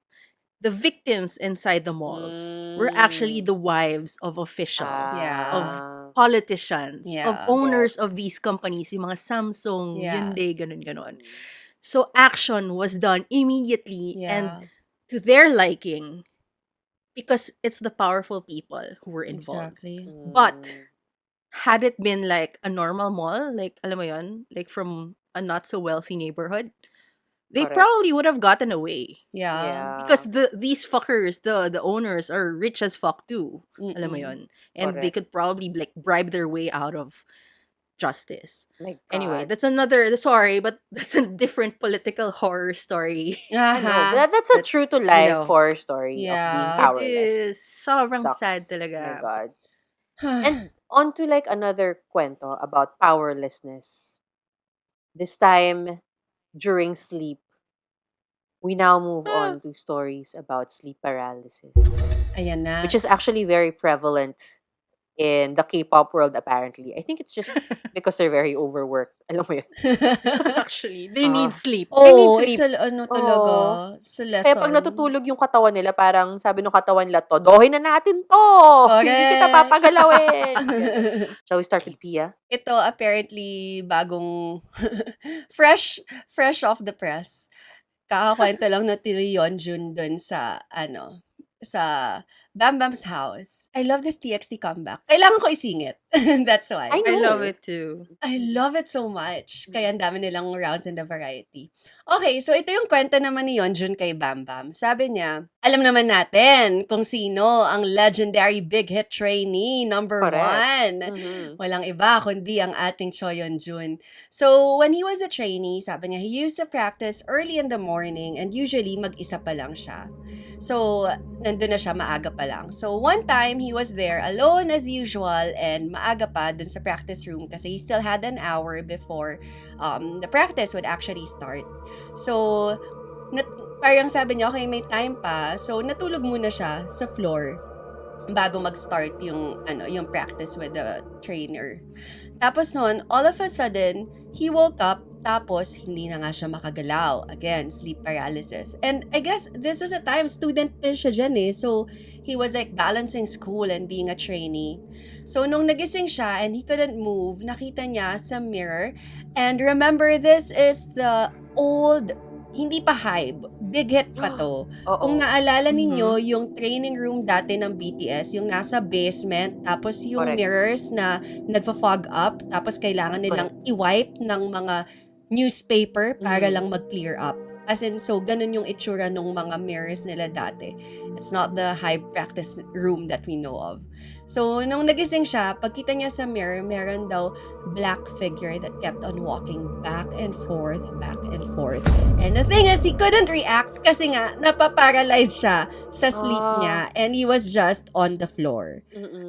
The victims inside the malls were actually the wives of officials, Yeah. of politicians, of Yeah. owners of Yes. these companies, yung mga Samsung, Yeah. Hyundai, ganon. So action was done immediately and Yeah. to their liking because it's the powerful people who were involved. Exactly. But had it been like a normal mall, like alam mo yun, like from a not so wealthy neighborhood, they Correct. probably would have gotten away. Yeah. Because these fuckers, the owners are rich as fuck too. Alam mo yun. And they Correct. could probably like bribe their way out of justice. My God. Anyway, that's sorry, but that's a different political horror story. I know. Uh-huh. That's a That's, true to life you know, horror story of being Yeah. It powerless. is sobrang Sucks. sad My talaga. God. And on to like another kwento about powerlessness. This time, during sleep, we now move on to stories about sleep paralysis, Ayan na. which is actually very prevalent in the K-pop world apparently. I think it's just because they're very overworked. Alam mo yun? Actually, they need sleep. They need Oh, sleep. it's ano talaga, Oo. sa Kaya pag lesson. natutulog yung katawan nila, parang sabi ng katawan nila, todohin na natin to! Hindi kita Correct. papagalawin! Ganun. Shall we start with Pia? Ito apparently bagong fresh off the press. Kakakwento lang na Yeonjun dun sa sa Bam Bam's house. I love this TXT comeback. Kailangan ko isingit. That's why. I I love know. it too. I love it so much. Kaya ang dami nilang rounds in the variety. Okay, so ito yung kwento naman ni Yeonjun kay Bam Bam. Sabi niya, alam naman natin kung sino ang legendary big hit trainee number Correct. 1. Walang iba kundi ang ating Choi Yeonjun. So, when he was a trainee, sabi niya, he used to practice early in the morning and usually mag-isa pa lang siya. So, nandun na siya, maaga pa lang. So, one time, he was there alone as usual and maaga pa dun sa practice room kasi he still had an hour before the practice would actually start. So, parang sabi niya, okay, may time pa. So, natulog muna siya sa floor bago mag-start yung practice with the trainer. Tapos noon, all of a sudden, he woke up, tapos hindi na nga siya makagalaw. Again, sleep paralysis. And I guess this was a time, student pa siya dyan eh. So, he was like balancing school and being a trainee. So, nung nagising siya and he couldn't move, nakita niya sa mirror. And remember, this is the old, hindi pa hype, big hit pa to. Kung naalala ninyo, yung training room dati ng BTS, yung nasa basement, tapos yung Correct. mirrors na nagfa-fog up, tapos kailangan nilang i-wipe ng mga newspaper para lang mag-clear up. As in, so, ganun yung itsura ng mga mirrors nila dati. It's not the high practice room that we know of. So, nung nagising siya, pagkita niya sa mirror, meron daw black figure that kept on walking back and forth, back and forth. And the thing is, he couldn't react kasi nga, napaparalyze siya sa sleep niya and he was just on the floor.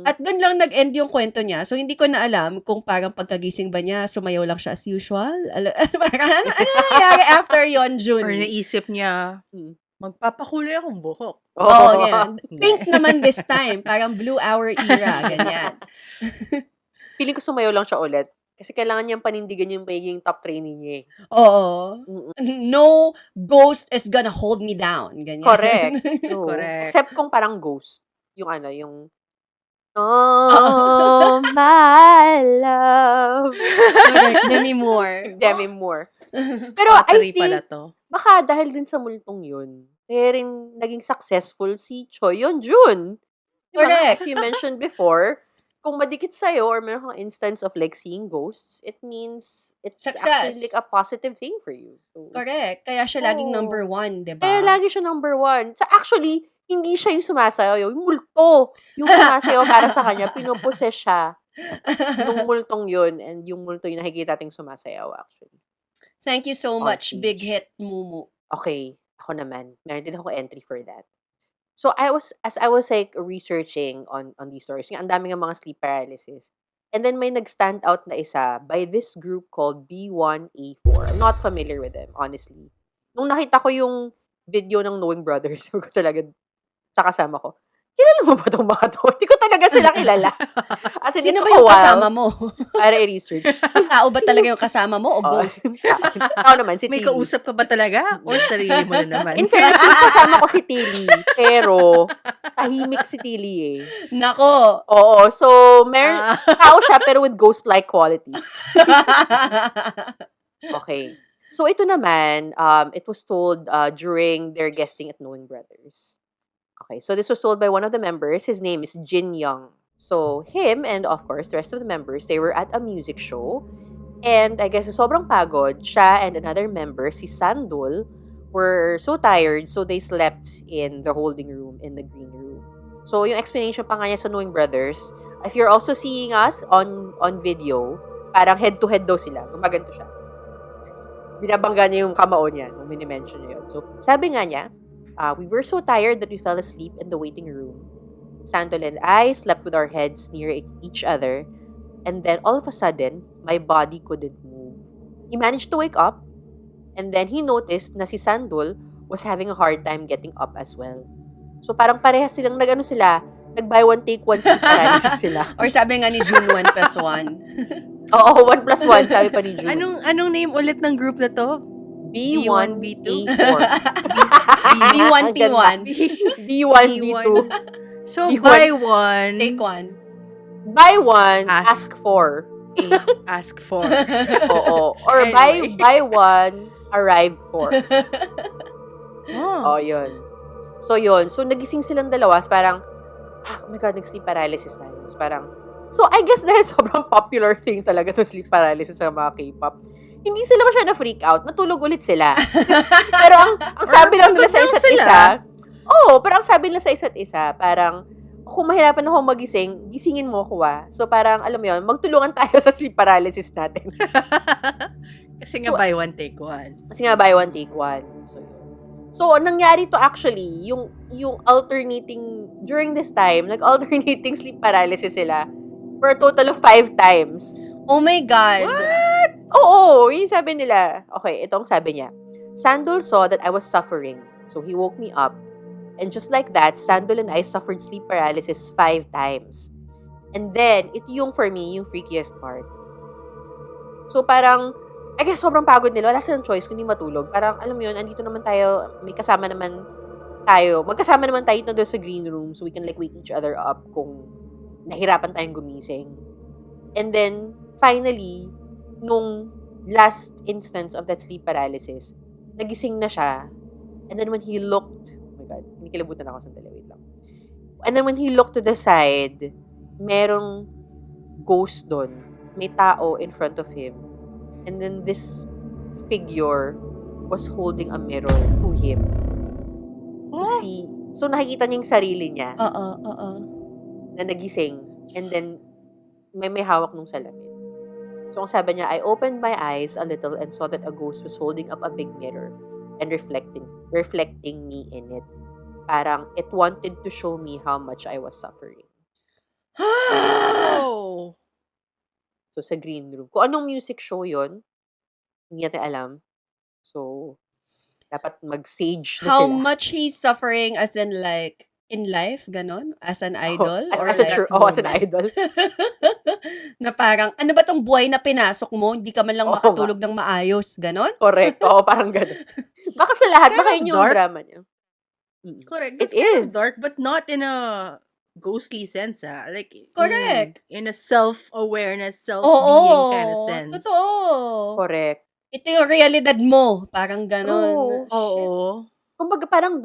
At dun lang nag-end yung kwento niya. So, hindi ko na alam kung parang pagkagising ba niya, sumayaw lang siya as usual. Parang ano nangyari after Yeonjun? Or naisip niya, magpapakulay akong buhok. Oh, yan. Pink naman this time. Parang blue hour era. Ganyan. Feeling ko sumayaw lang siya ulit. Kasi kailangan niyang panindigan yung pagiging top trainee niya eh. Oo. No ghost is gonna hold me down. Ganyan. Correct. Oo. Correct. Except kung parang ghost. Yung yung oh, my love. Correct. Demi Moore. Demi Moore. Pero I Pottery think, pala to. baka dahil din sa multong yun, kaya rin naging successful si Choi Yeonjun. Diba? Correct. As you mentioned before, kung madikit sa'yo or meron kang instance of like seeing ghosts, it means it's Success. actually like a positive thing for you. So, Correct. Kaya siya laging Oo. number 1, diba? kaya lagi siya number 1. So actually, hindi siya yung sumasayaw, yung multo. Yung sumasayaw para sa kanya, pinuposes siya. Yung multong yun, and yung multo yung nakikita nating sumasayaw actually. Thank you so On much, stage. Big Hit Mumu. Okay, ako naman. Meron din ako entry for that. So as I was like researching on these stories, ang dami ng mga sleep paralysis. And then may nag-stand out na isa by this group called B1A4. I'm not familiar with them, honestly. Nung nakita ko yung video ng Knowing Brothers, sabi ko talaga sa kasama ko, kilala mo ba itong mga to? Hindi ko talaga sila kilala. As in, Sino it ba took a yung while kasama mo? para i-research. Tao ba talaga yung kasama mo o Oh. ghost? Ako naman, si May Tilly. kausap ka ba talaga? Or sarili mo na naman? In fairness, yung kasama ko si Tilly. Pero, tahimik si Tilly eh. Nako. Oo, so, meron, tao siya pero with ghost-like qualities. Okay. So, ito naman, it was told during their guesting at Knowing Brothers. Okay, so this was told by one of the members. His name is Jin Young. So, him and, of course, the rest of the members, they were at a music show. And I guess sobrang pagod, siya and another member, si Sandul, were so tired, so they slept in the holding room, in the green room. So, yung explanation pa nga niya sa Knowing Brothers, if you're also seeing us on video, parang head-to-head daw sila. Gumaganto siya. Binabangga niya yung kamao niya nung minimension niya yun. So, sabi nga niya, we were so tired that we fell asleep in the waiting room. Sandul and I slept with our heads near each other, and then all of a sudden, my body couldn't move. He managed to wake up, and then he noticed na si Sandul was having a hard time getting up as well. So parang parehas silang Nag-buy one, take one sleep paralysis sila. Or sabi nga ni June 1 plus 1. Oo, 1+1, sabi pa ni June. Anong name ulit ng group na to? B1, B1, A4. B1, T1. B1, B2. So, B1, buy one. Take 1. Buy one, Ask. ask for. Ask for. Oo. Or Anyway. buy one, arrive for. Oh. Oh, yun. So, yun. So, nagising silang dalawa. Parang, oh my God, nag-sleep paralysis tayo. Parang, so, I guess dahil sobrang popular thing talaga to sleep paralysis sa mga K-pop, hindi sila masyadong freak out. Natulog ulit sila. Pero ang sabi lang nila sa isa't isa, pero ang sabi nila sa isa't isa, parang, kung mahirapan ako magising, gisingin mo ako So, parang, alam mo yun, magtulungan tayo sa sleep paralysis natin. Kasi nga buy one, take one. Kasi nga, buy one, take one. So, nangyari to actually, yung alternating, during this time, nag-alternating sleep paralysis sila for a total of 5 times. Oh my God. What? Oo, yung sabi nila. Okay, itong sabi niya. Sandul saw that I was suffering, so he woke me up. And just like that, Sandul and I suffered sleep paralysis 5 times. And then, ito yung for me, yung freakiest part. So parang, I guess sobrang pagod nila. Wala silang choice kundi matulog. Parang, alam mo yun, andito naman tayo, may kasama naman tayo. Magkasama naman tayo doon sa green room so we can like wake each other up kung nahirapan tayong gumising. And then, finally, nung last instance of that sleep paralysis, nagising na siya. And then when he looked, oh my God, kinikilabutan ako, sandali, wait lang. And then when he looked to the side, merong ghost doon. May tao in front of him. And then this figure was holding a mirror to him. To see. So nakikita niya yung sarili niya. Na nagising. And then, may hawak nung salamin. So, ang sabi niya, I opened my eyes a little and saw that a ghost was holding up a big mirror and reflecting me in it. Parang, it wanted to show me how much I was suffering. Oh. So, sa green room. Kung anong music show yon, hindi natin alam. So, dapat mag-sage na How sila. much he's suffering as in like, in life, ganon? As an idol? As or a like, as an idol. na parang, ano ba tong buhay na pinasok mo? Hindi ka man lang Oo makatulog ng maayos, ganon? Correct. Oo, parang gano'n. Baka sa lahat, It's kind baka of yun yung dark. drama niya. Correct. It It's kind is. of dark, but not in a ghostly sense, Like, Correct. in a self-awareness, self-being kind of sense. Totoo. Correct. Ito yung realidad mo. Parang True. ganon. Oo. Kumbaga parang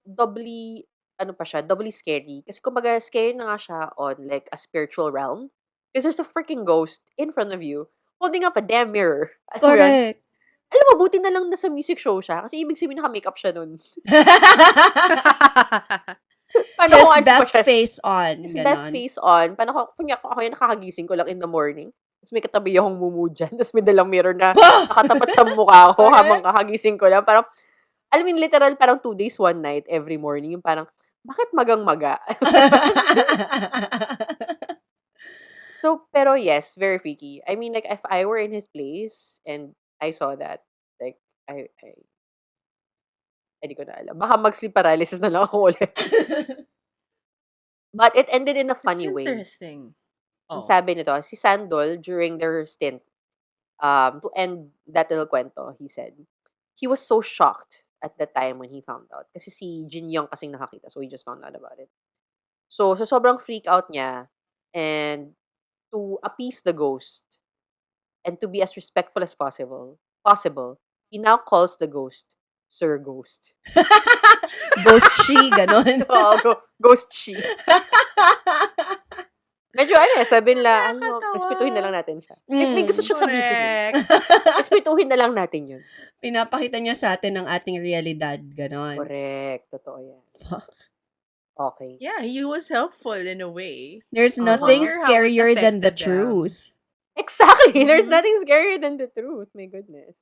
doubly, ano pa siya, doubly scary. Kasi kumbaga scary na nga siya on like a spiritual realm. Because there's a freaking ghost in front of you holding up a damn mirror. Alam mo yun? Correct. Alam mo, buti na lang nasa music show siya. Kasi ibig sabihin naka-makeup siya nun. Paano His kung ano pa best siya? face on. His ganon. best face on. Paano kung ako yung nakakagising ko lang in the morning. Tapos may katabi akong mumu dyan. Tapos may dalang mirror na nakatapat sa mukha ko habang kakagising ko lang. Parang, alam mo, literal, parang 2 days, 1 night every morning. Yung parang, bakit magang-maga? So, pero yes, very freaky. I mean, like, if I were in his place and I saw that, like, hindi ko na alam. Baka mag-sleep paralysis na lang ako ulit. But it ended in a funny It's way. interesting. Ang sabi nito, si Sandol, during their stint, to end that little kwento, he said, he was so shocked at the time when he found out. Kasi si Jin Young kasing nakakita, so he just found out about it. So sobrang freak out niya, and to appease the ghost, and to be as respectful as possible, he now calls the ghost Sir Ghost. Ghost she, ganon. Oo, Ghost she. Medyo sabi nila, respetuhin na lang natin siya. May gusto siya sabihin. Correct. Respetuhin na lang natin yun. Pinapakita niya sa atin ang ating realidad, ganon. Correct. Totoo yan. Okay. Yeah, he was helpful in a way. There's nothing Wonder how it scarier than the affected them. truth. Exactly. There's Mhm. nothing scarier than the truth. My goodness.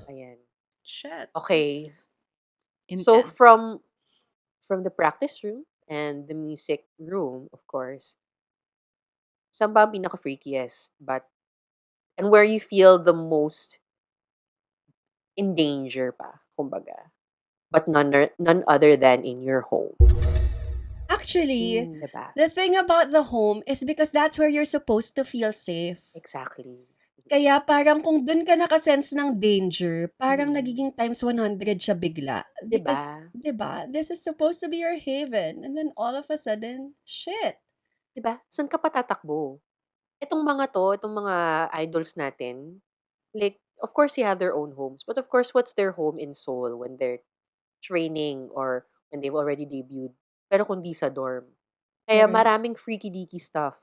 Ayan. Shit. Okay. It's So intense. from the practice room and the music room, of course, saan ba ang pinaka-freakiest? And where you feel the most in danger pa, kumbaga. But none other than in your home. Actually, Diba? the thing about the home is because that's where you're supposed to feel safe. Exactly. Kaya parang kung dun ka nakasense ng danger, parang Mm. nagiging times 100 siya bigla. Because, Diba? di ba, this is supposed to be your haven. And then all of a sudden, shit. Diba? Saan ka pa tatakbo? Itong mga idols natin, like, of course, they have their own homes. But of course, what's their home in Seoul when they're training or when they've already debuted? Pero kundi sa dorm. Kaya Correct. maraming freaky-deaky stuff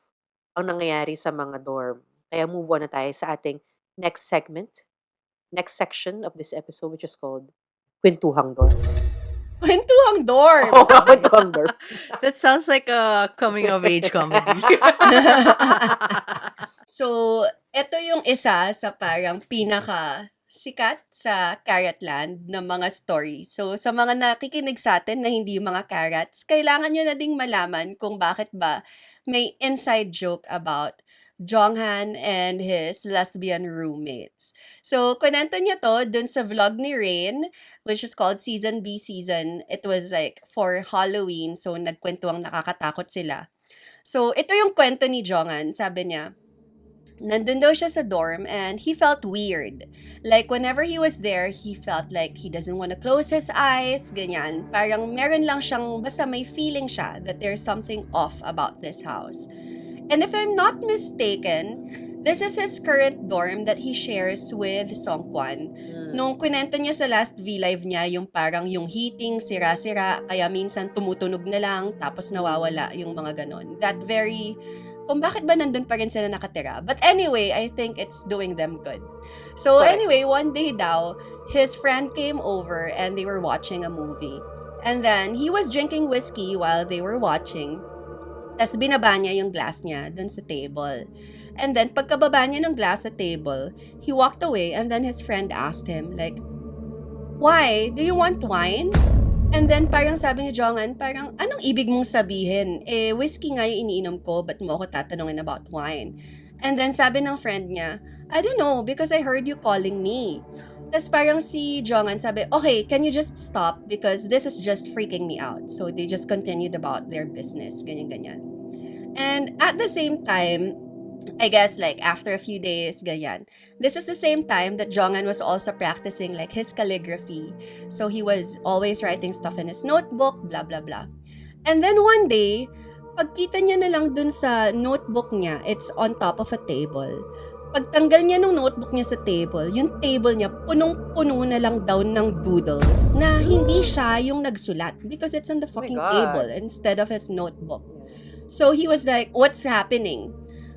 ang nangyayari sa mga dorm. Kaya move on na tayo sa ating next segment, next section of this episode, which is called Kwentuhang Dorm. Kwentuhang dorm. Oh, Kwentuhang Dorm. That sounds like a coming-of-age comedy. So, ito yung isa sa parang pinaka sikat sa Carrotland na mga story. So, sa mga nakikinig sa atin na hindi mga carrots, kailangan nyo na ding malaman kung bakit ba may inside joke about Jonghan and his lesbian roommates. So, kunento niya to dun sa vlog ni Rain, which is called Season B Season. It was like for Halloween, so nagkwentuang nakakatakot sila. So, ito yung kwento ni Jonghan. Sabi niya, nandun daw siya sa dorm and he felt weird. Like, whenever he was there, he felt like he doesn't want to close his eyes, ganyan. Parang meron lang siyang, basta may feeling siya that there's something off about this house. And if I'm not mistaken, this is his current dorm that he shares with Songkwan. Nung kwento niya sa last V-Live niya, yung parang yung heating, sira-sira, kaya minsan tumutunog na lang, tapos nawawala yung mga ganon. That very, kung bakit ba nandun pa rin sila nakatira. But anyway, I think it's doing them good. So Correct. anyway, one day daw, his friend came over and they were watching a movie. And then, he was drinking whiskey while they were watching. Tapos binaba niya yung glass niya dun sa table. And then, pagkababa niya ng glass sa table, he walked away and then his friend asked him, like, why? Do you want wine? And then, parang sabi ni Jonghan, parang, anong ibig mong sabihin? Eh, whiskey nga yung iniinom ko, ba't mo ako tatanungin about wine? And then, sabi ng friend niya, I don't know, because I heard you calling me. Tapos parang si Jonghan sabi, okay, can you just stop? Because this is just freaking me out. So, they just continued about their business, ganyan-ganyan. And at the same time, I guess like after a few days, ganyan. This is the same time that Jonghan was also practicing like his calligraphy. So he was always writing stuff in his notebook, blah, blah, blah. And then one day, pagkita niya na lang dun sa notebook niya, it's on top of a table. Pagtanggal niya ng notebook niya sa table, yung table niya punong-puno na lang daw ng doodles na hindi siya yung nagsulat because it's on the fucking God. table instead of his notebook. So he was like, what's happening?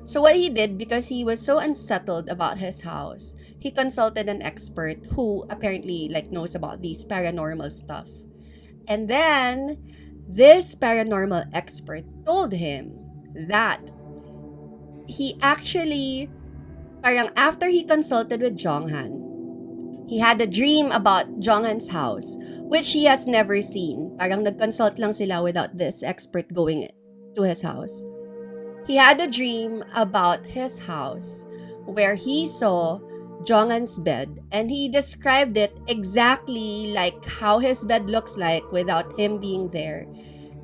So what he did, because he was so unsettled about his house, he consulted an expert who apparently like knows about these paranormal stuff. And then this paranormal expert told him that he actually, parang after he consulted with Jonghan, he had a dream about Jonghan's house, which he has never seen. Parang nag-consult lang sila without this expert going to his house. He had a dream about his house where he saw Jonghan's bed and he described it exactly like how his bed looks like without him being there.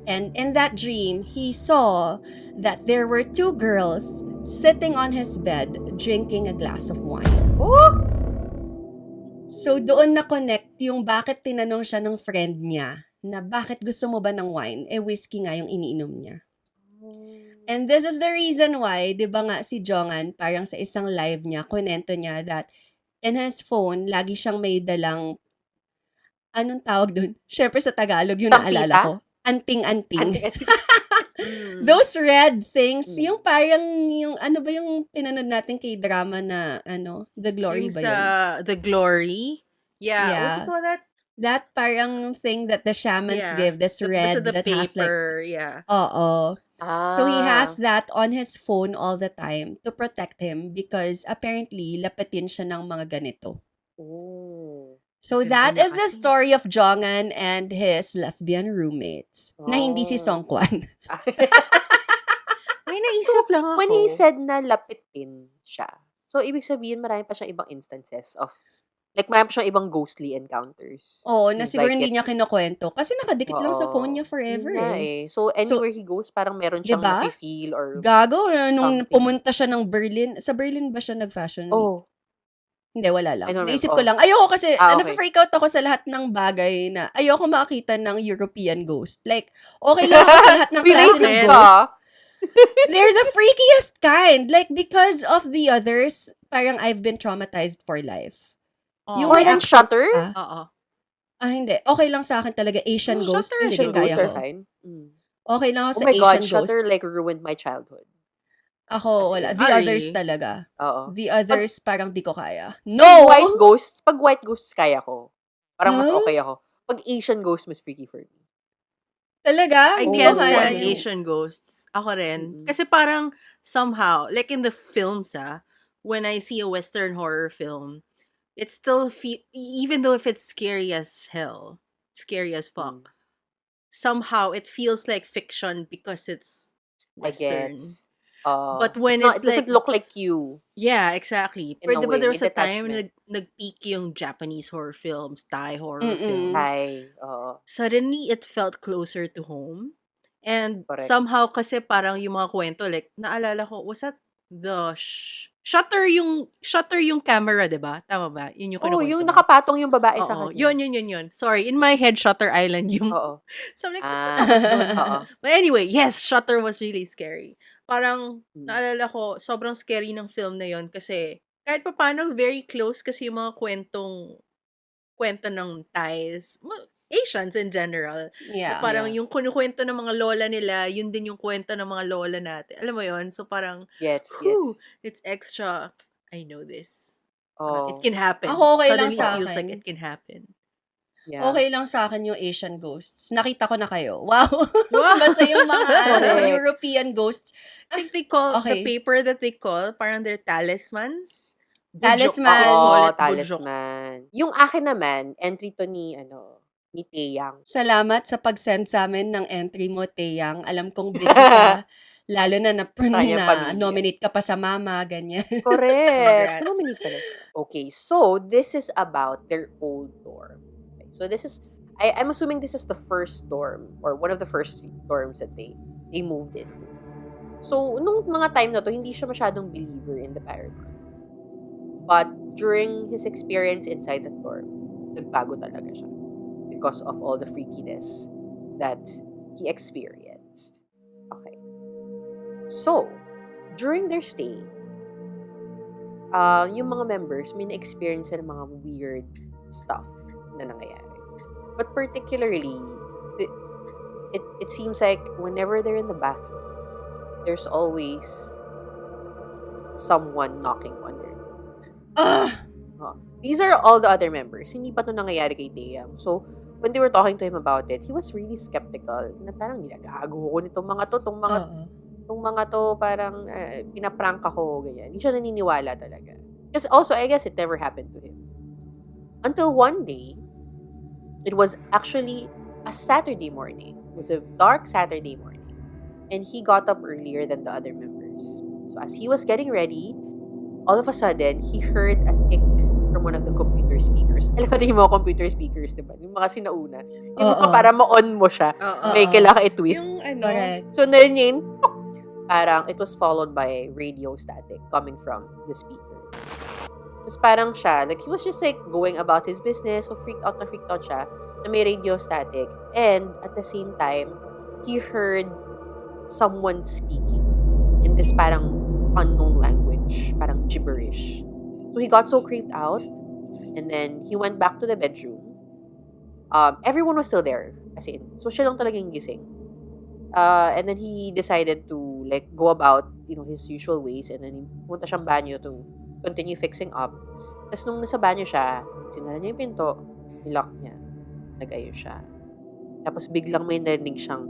And in that dream, he saw that there were two girls sitting on his bed drinking a glass of wine. Oh! So doon na-connect yung bakit tinanong siya ng friend niya na bakit gusto mo ba ng wine? Eh whiskey nga yung iniinom niya. And this is the reason why, di ba nga si Jonghan, parang sa isang live niya, kunento niya that in his phone, lagi siyang may dalang, anong tawag dun? Syempre sa Tagalog, yung Stampita? naalala ko. Anting-anting. Mm. Those red things, Mm. yung parang, yung ano ba yung pinanood natin K-drama na, The Glory Yung ba sa yun? The Glory? Yeah. What do Yeah. you call that? That parang thing that the shamans Yeah. give, this Basta red the that has like, paper, yeah. oo. So he has Ah. that on his phone all the time to protect him because apparently lapitin siya ng mga ganito. Oh. So Ganda that niya is the kasi. story of Jonghan and his lesbian roommates na hindi si Oh. Songkwan. May naisip lang ako. When he said na lapitin siya, so ibig sabihin marami pa siyang ibang instances of Like, marami siyang ibang ghostly encounters. Oo, na He's siguro like hindi it niya kinukwento. Kasi nakadikit lang sa phone Oo. niya forever Yun nga eh. eh. So, So, anywhere he goes, parang meron 'di siyang ba? nafe-feel or Gago, nung something. pumunta siya ng Berlin. Sa Berlin ba siya nag-Fashion Week? Oh, Hindi, wala I lang. don't remember. Naisip ko Oh. lang. Ayoko kasi, Okay. nafe-freak out ako sa lahat ng bagay na ayoko makakita ng European ghost. Like, okay lang ako sa lahat ng Uy, klase ng racist ghost. ka. They're the freakiest kind. Like, because of the others, parang I've been traumatized for life. Yung More may than accent Shutter? pa. Oo. Hindi. Okay lang sa akin talaga Asian Oh, ghost. Shutter is Sige, Asian okay. kaya ghosts are ko. fine. Mm. Okay lang ako Oh sa my God, Asian ghost. Shutter like ruined my childhood. Ako, As wala. in. The Ah, others really? talaga. Oo. The Pag, others, parang di ko kaya. pag No! white ghosts, kaya ko. Parang mas Huh? okay ako. Pag Asian ghost, mas freaky for me. Talaga? I Di can't ko kaya stand yung... Asian ghosts. Ako rin. Mm-mm. Kasi parang somehow, like in the films when I see a Western horror film, it still even though if it's scary as hell, scary as fuck, somehow it feels like fiction because it's I Western. guess. But when It's not, it's it doesn't like, look like you yeah, exactly. in a Pero diba way. there May was a time na detachment. nag-peak yung Japanese horror films, Thai horror Mm-mm. films. Ay, Suddenly, it felt closer to home. And correct. somehow, kasi parang yung mga kwento, like, naalala ko, was that the shutter yung camera, diba? Tama ba? Yun yung Oh, kinukwento yung mo. nakapatong yung babae sa Oo, kanya. yun. Sorry, in my head, Shutter Island yung... Oo. So, I'm like, Ah, what doon? oo. But anyway, yes, Shutter was really scary. Parang, Mm. naalala ko, sobrang scary ng film na yon kasi kahit pa paano, very close kasi yung mga kwento ng Thais, Asians in general. Na Yeah. parang Yeah. yung kinukwento ng mga lola nila, yun din yung kwento ng mga lola natin. Alam mo yon. So parang, Yes. it's extra, I know this. Oh, It can happen. Ako okay lang Suddenly, sa it feels like akin. it can happen. yeah. Okay lang sa akin yung Asian ghosts. Nakita ko na kayo. Wow. Wow. Basta yung mga Correct. European ghosts. I think they call, the Okay. paper that they call, parang their talismans. Talismans. They call Oo, it bujok. talisman. Yung akin naman, entry to ni Taeyang. Salamat sa pag-send sa amin ng entry mo, Taeyang. Alam kong busy ka. Lalo na Kanyang pamilya. nominate ka pa sa mama, ganyan. Correct. Congrats. Nominate pala siya. Okay, so this is about their old dorm. Okay, so this is, I'm assuming this is the first dorm or one of the first dorms that they moved into. So, nung mga time na to, hindi siya masyadong believer in the paranormal. But during his experience inside that dorm, nagbago talaga siya because of all the freakiness that he experienced. Okay. So, during their stay, yung mga members may na-experience ng mga weird stuff na nangyayari. But particularly, it seems like whenever they're in the bathroom, there's always someone knocking on their door. These are all the other members. Hindi pa ito nangyayari kay Taeyang. So, when they were talking to him about it, he was really skeptical. Na parang nilagago ko nitong mga to, tong mga to, parang pinaprank ako, ganyan. Hindi siya naniniwala talaga. Because also, I guess it never happened to him. Until one day, it was actually a Saturday morning. It was a dark Saturday morning. And he got up earlier than the other members. So as he was getting ready, all of a sudden, he heard a tick from one of the computer speakers. Alam mo, yung mga computer speakers, diba? Yung mga sinauna. Yung para ma-on mo siya, may kailangan i-twist. Yung ano, Correct. So, narinig niya yung tok! Parang it was followed by radio static coming from the speaker. Tapos parang siya, like, he was just like going about his business. So, freaked out siya na may radio static. And at the same time, he heard someone speaking in this parang unknown language, parang gibberish. So he got so creeped out, and then he went back to the bedroom. Everyone was still there, as in, so siya lang talagang gising. And then he decided to like go about, his usual ways, and then punta siyang banyo to continue fixing up. Tapos nung nasa banyo siya, sinara niya yung pinto, nilock niya, nag-ayun siya. Tapos biglang may narinig siyang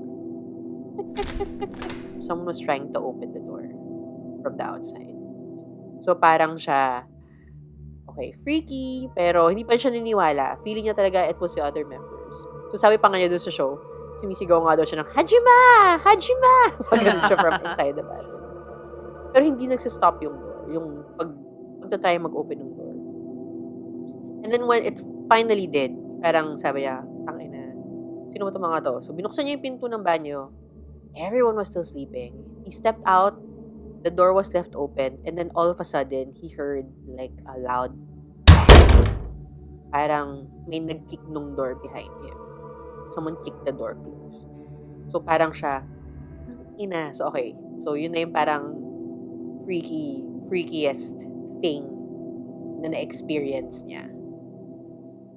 someone was trying to open the door from the outside. So parang siya, okay, freaky, pero hindi pa siya niniwala. Feeling niya talaga it was the other members. So sabi pa nga niya doon sa show, sumisigaw nga daw siya ng, Hajima! Hajima! Magaling siya from inside the bathroom. Pero hindi nagsistop yung door. Yung pagtatry mag-open ng door. And then when it finally did, parang sabi niya, "Tangina, sino ba 'tong mga 'to?" So binuksan niya yung pinto ng banyo. Everyone was still sleeping. He stepped out, the door was left open, and then all of a sudden, he heard like a loud parang may nag-kick nung door behind him. Someone kicked the door closed. So parang siya, ina. So okay. So yun na yung parang freakiest thing na na-experience niya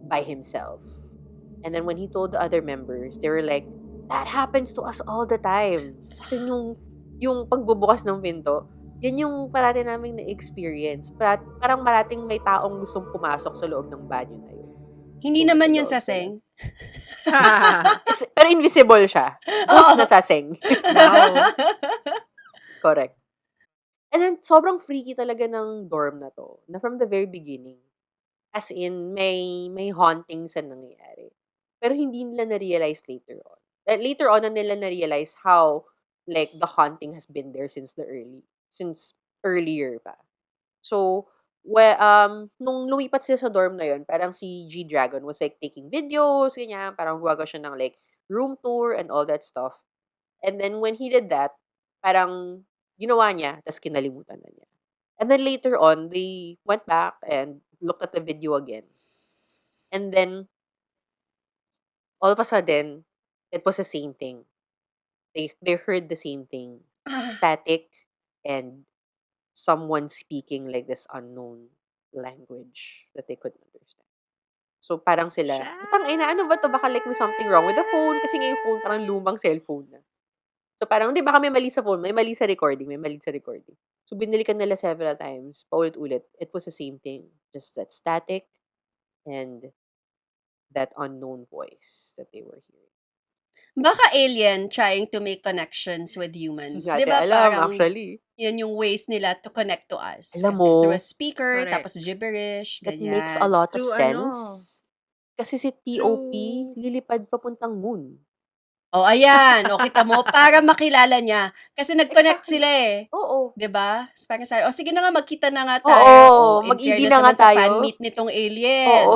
by himself. And then when he told the other members, they were like, that happens to us all the time. Kasi yung pagbubukas ng pinto, yan yung parati naming na-experience. Parang marating may taong gustong pumasok sa loob ng banyo na yun. Hindi Kung naman nasa yun loob saseng. Pero invisible siya. Ghost na saseng. Wow. Correct. And then, sobrang freaky talaga ng dorm na to. Na from the very beginning. As in, may hauntings na nangyayari. Pero hindi nila na-realize later on. Later on na nila na-realize how, like, the haunting has been there since earlier pa. So, nung lumipat sila sa dorm na yun, parang si G-Dragon was, like, taking videos, ganyan. Parang gumagawa siya ng, like, room tour and all that stuff. And then, when he did that, parang ginawa niya, tas kinalimutan na niya. And then later on, they went back and looked at the video again. And then, all of a sudden, it was the same thing. They heard the same thing. Static and someone speaking like this unknown language that they couldn't understand. So, parang sila, ina, ano ba to? Baka like may something wrong with the phone. Kasi nga yung phone parang lumang cellphone na. So, parang, di baka may mali sa phone, may mali sa recording. So, binilikan nila several times, paulit-ulit. It was the same thing. Just that static and that unknown voice that they were hearing. Baka alien trying to make connections with humans. Hindi Di ba natin alam, parang actually. yan yung ways nila to connect to us. Alam Kasi mo, through a speaker, correct. tapos gibberish, that makes a ganyan. lot of Through sense. Kasi si TOP, True. lilipad papuntang moon. O, ayan. O, kita mo, para makilala niya. Kasi nag-connect Exactly. sila eh. Oo. Diba? So, parang sabi, sige na nga, magkita na nga Oo, tayo. O, in mag-ED fairness na nga naman sa tayo. fan meet nitong alien. Oo.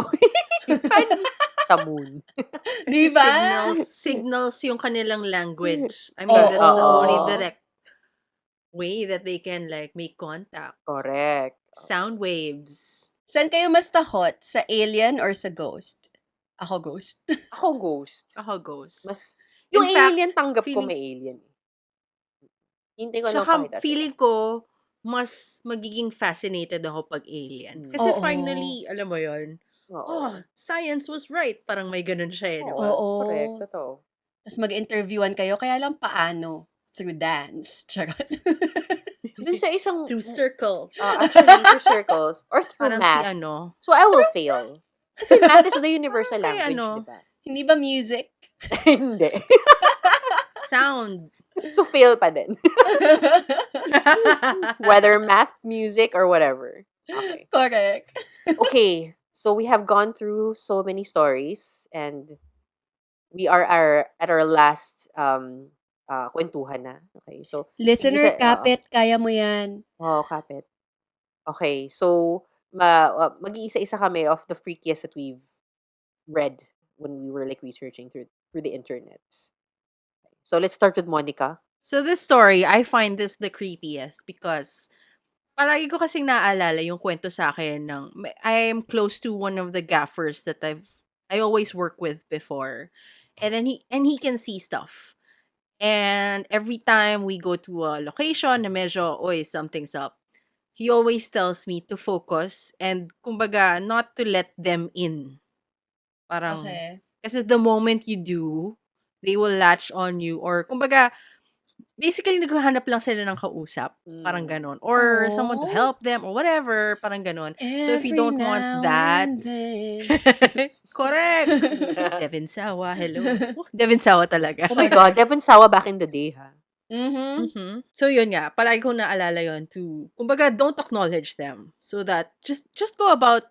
Fan meet sa moon. Kasi Diba? signals yung kanilang language. I mean, Oo. that's the only Oo. direct way that they can like make contact. Correct. Sound waves. Saan kayo mas takot? Sa alien or sa ghost? Ako ghost. Ako ghost. Ako ghost. Mas, yung In fact, alien, tanggap ko feeling- may alien. Hintay ko lang Tsaka pakita feeling ko, mas magiging fascinated ako pag alien. Kasi Oo. finally, alam mo yon, Oo. science was right. Parang may ganun siya eh, di ba? Oo. Correct. Totoo. Tapos mag-interviewan kayo, kaya lang paano? Through dance. Charot. Dun sa isang, Through circle. actually, through circles, or through Parang math. si ano. So, I will fail. Kasi math is the universal Parang kay language, ano. di ba? Hindi ba music? Hindi. Sound. So, fail pa din. Whether math, music, or whatever. Okay. Correct. Okay. So, we have gone through so many stories and we are at our last kwentuhan na. Okay. So, Listener, Isa- kapit, kaya mo yan. kapit. Okay. So, mag-iisa-isa kami of the freakiest that we've read when we were like researching through the internet. So, let's start with Monica. So this story, I find this the creepiest because palagi ko kasing naaalala yung kwento sa akin ng I am close to one of the gaffers that I always work with before. And then he can see stuff. And every time we go to a location na medyo, oy, something's up, he always tells me to focus and kumbaga not to let them in. Parang, Okay. kasi the moment you do, they will latch on you or kumbaga, basically, naghahanap lang sila ng kausap. Parang ganon. Or someone to Aw. help them or whatever. Parang ganon. So, if you don't want that... Correct! Devin Sawa, hello. Devin Sawa talaga. Oh my God, Devon Sawa back in the day, ha? Mhm. So, yun nga. Palagi kong naalala yun to... Kumbaga, don't acknowledge them. So that, just go about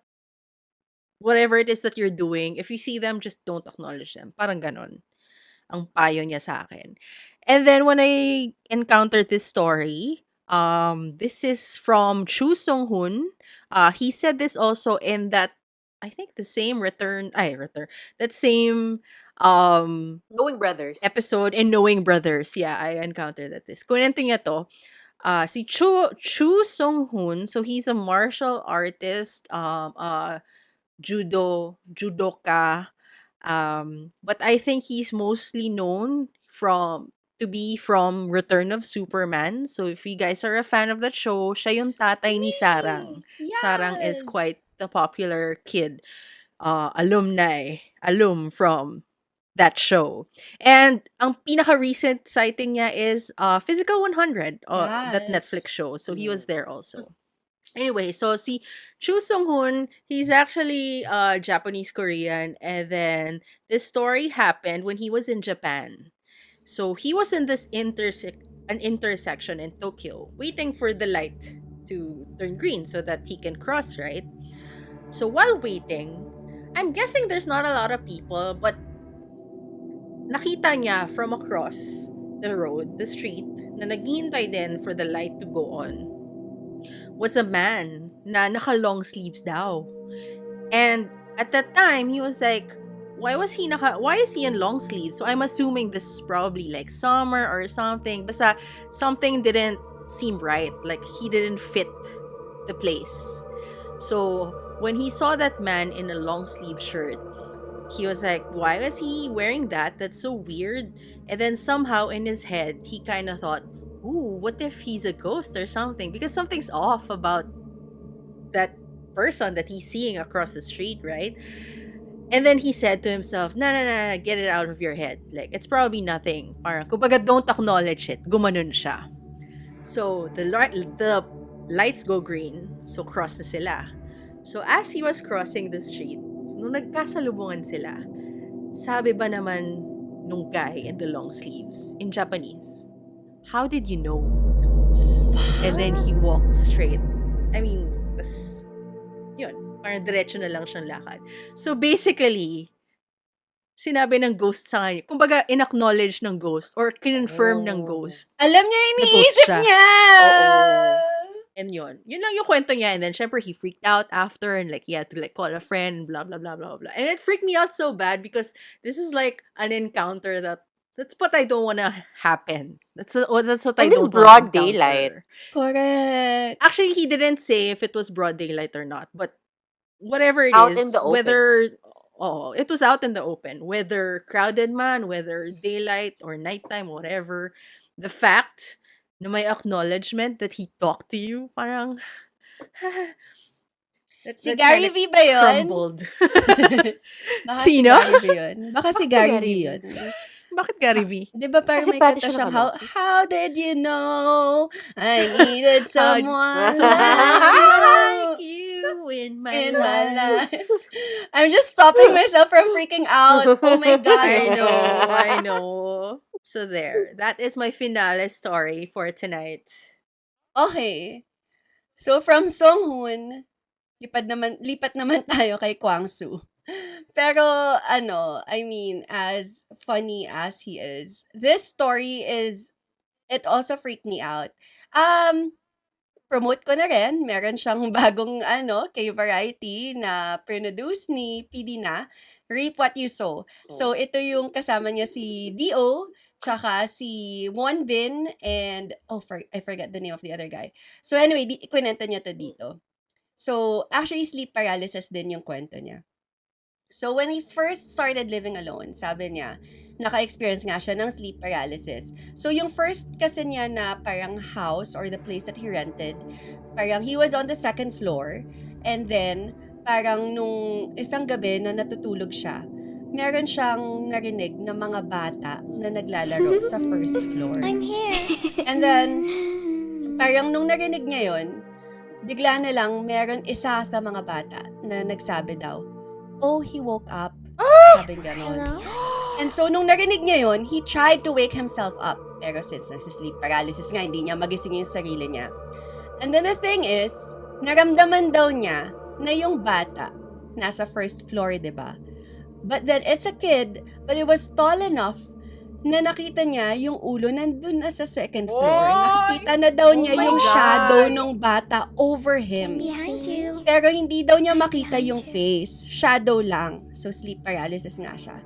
whatever it is that you're doing. If you see them, just don't acknowledge them. Parang ganon. Ang payo niya sa akin. And then when I encountered this story, this is from Chu Sung-hoon. He said this also in that I think the same that same Knowing Brothers. episode in Knowing Brothers. Yeah, I encountered that this. Kunento niya to, si Chu Sung-hoon, so he's a martial artist, judoka, but I think he's mostly known from Return of Superman. So if you guys are a fan of that show, siya yung tatay ni Sarang. Sarang is Yes. quite the popular kid, alum from that show. And ang pinaka-recent sighting niya is Physical 100, that Yes. Netflix show. So he was there also. Anyway, so si Chu Sung-hoon, he's actually Japanese Korean, and then this story happened when he was in Japan. So he was in this intersection in Tokyo, waiting for the light to turn green so that he can cross, right? So while waiting, I'm guessing there's not a lot of people, but nakita niya from across the road, the street, na naghihintay din for the light to go on, was a man na naka-long sleeves daw. And at that time, he was like, why is he in long sleeves? So I'm assuming this is probably like summer or something. Basta something didn't seem right. Like he didn't fit the place. So when he saw that man in a long sleeve shirt, he was like, why is he wearing that? That's so weird. And then somehow in his head, he kind of thought, ooh, what if he's a ghost or something? Because something's off about that person that he's seeing across the street, right? And then he said to himself, no, get it out of your head. Like, it's probably nothing. Parang, kumbaga, don't acknowledge it. Gumanon siya. So, the lights go green. So, cross na sila. So, as he was crossing the street, nung nagkasalubungan sila, sabi ba naman nung guy in the long sleeves, in Japanese, how did you know? And then he walked straight. I mean, yun. Parang diretso na lang siyang lakad. So basically, sinabi ng ghost sa kanya, kumbaga in-acknowledge ng ghost or kinonfirm ng ghost. Alam niya, Na ghost iniisip siya. niya! Oo. And yun lang yung kwento niya. And then syempre he freaked out after and like he had to like call a friend, blah, blah, blah, blah, blah. And it freaked me out so bad because this is like an encounter that's what I don't want to happen. That's what I And in don't broad want to encounter. daylight. Correct. Actually, he didn't say if it was broad daylight or not, but whatever it Out is, in the open. whether it was out in the open, whether crowded man, whether daylight or nighttime, whatever, the fact na may acknowledgement that he talked to you, parang Si Gary V ba yun? crumbled. Baka Sino? si Gary V yun. Baka si Gary V yun. Bakit Gary V? Di ba parang Kasi may pati kanta siya siyang, nakalong how did you know I needed someone Like like you in my in my life. life. I'm just stopping myself from freaking out. Oh my God. I know. So there. That is my finale story for tonight. Okay. So from Song-hoon, lipat naman tayo kay Kwangsoo. Pero I mean, as funny as he is, this story it also freaked me out. Promote ko na rin, meron siyang bagong K-Variety na produce ni PD na, Reap What You Sow. So ito yung kasama niya si D.O., tsaka si Wonbin, and I forget the name of the other guy. So anyway, kwento niya to dito. So actually sleep paralysis din yung kwento niya. So when he first started living alone, sabi niya, naka-experience nga siya ng sleep paralysis. So yung first kasi niya na parang house or the place that he rented, parang he was on the second floor, and then parang nung isang gabi na natutulog siya, meron siyang narinig na mga bata na naglalaro sa first floor. I'm here. And then, parang nung narinig niya yun, bigla na lang meron isa sa mga bata na nagsabi daw, oh, he woke up. Sabing ganon. Hello? And so, nung narinig niya yun, he tried to wake himself up. Pero since nasa sleep paralysis nga, hindi niya magising yung sarili niya. And then the thing is, naramdaman daw niya na yung bata nasa first floor, diba? But then, it's a kid, but it was tall enough na nakita niya yung ulo nandun na sa second floor. Oy! Nakikita na daw niya my yung God! shadow ng bata over him. Behind you. Pero hindi daw niya makita yung face. Shadow lang. So, sleep paralysis nga siya.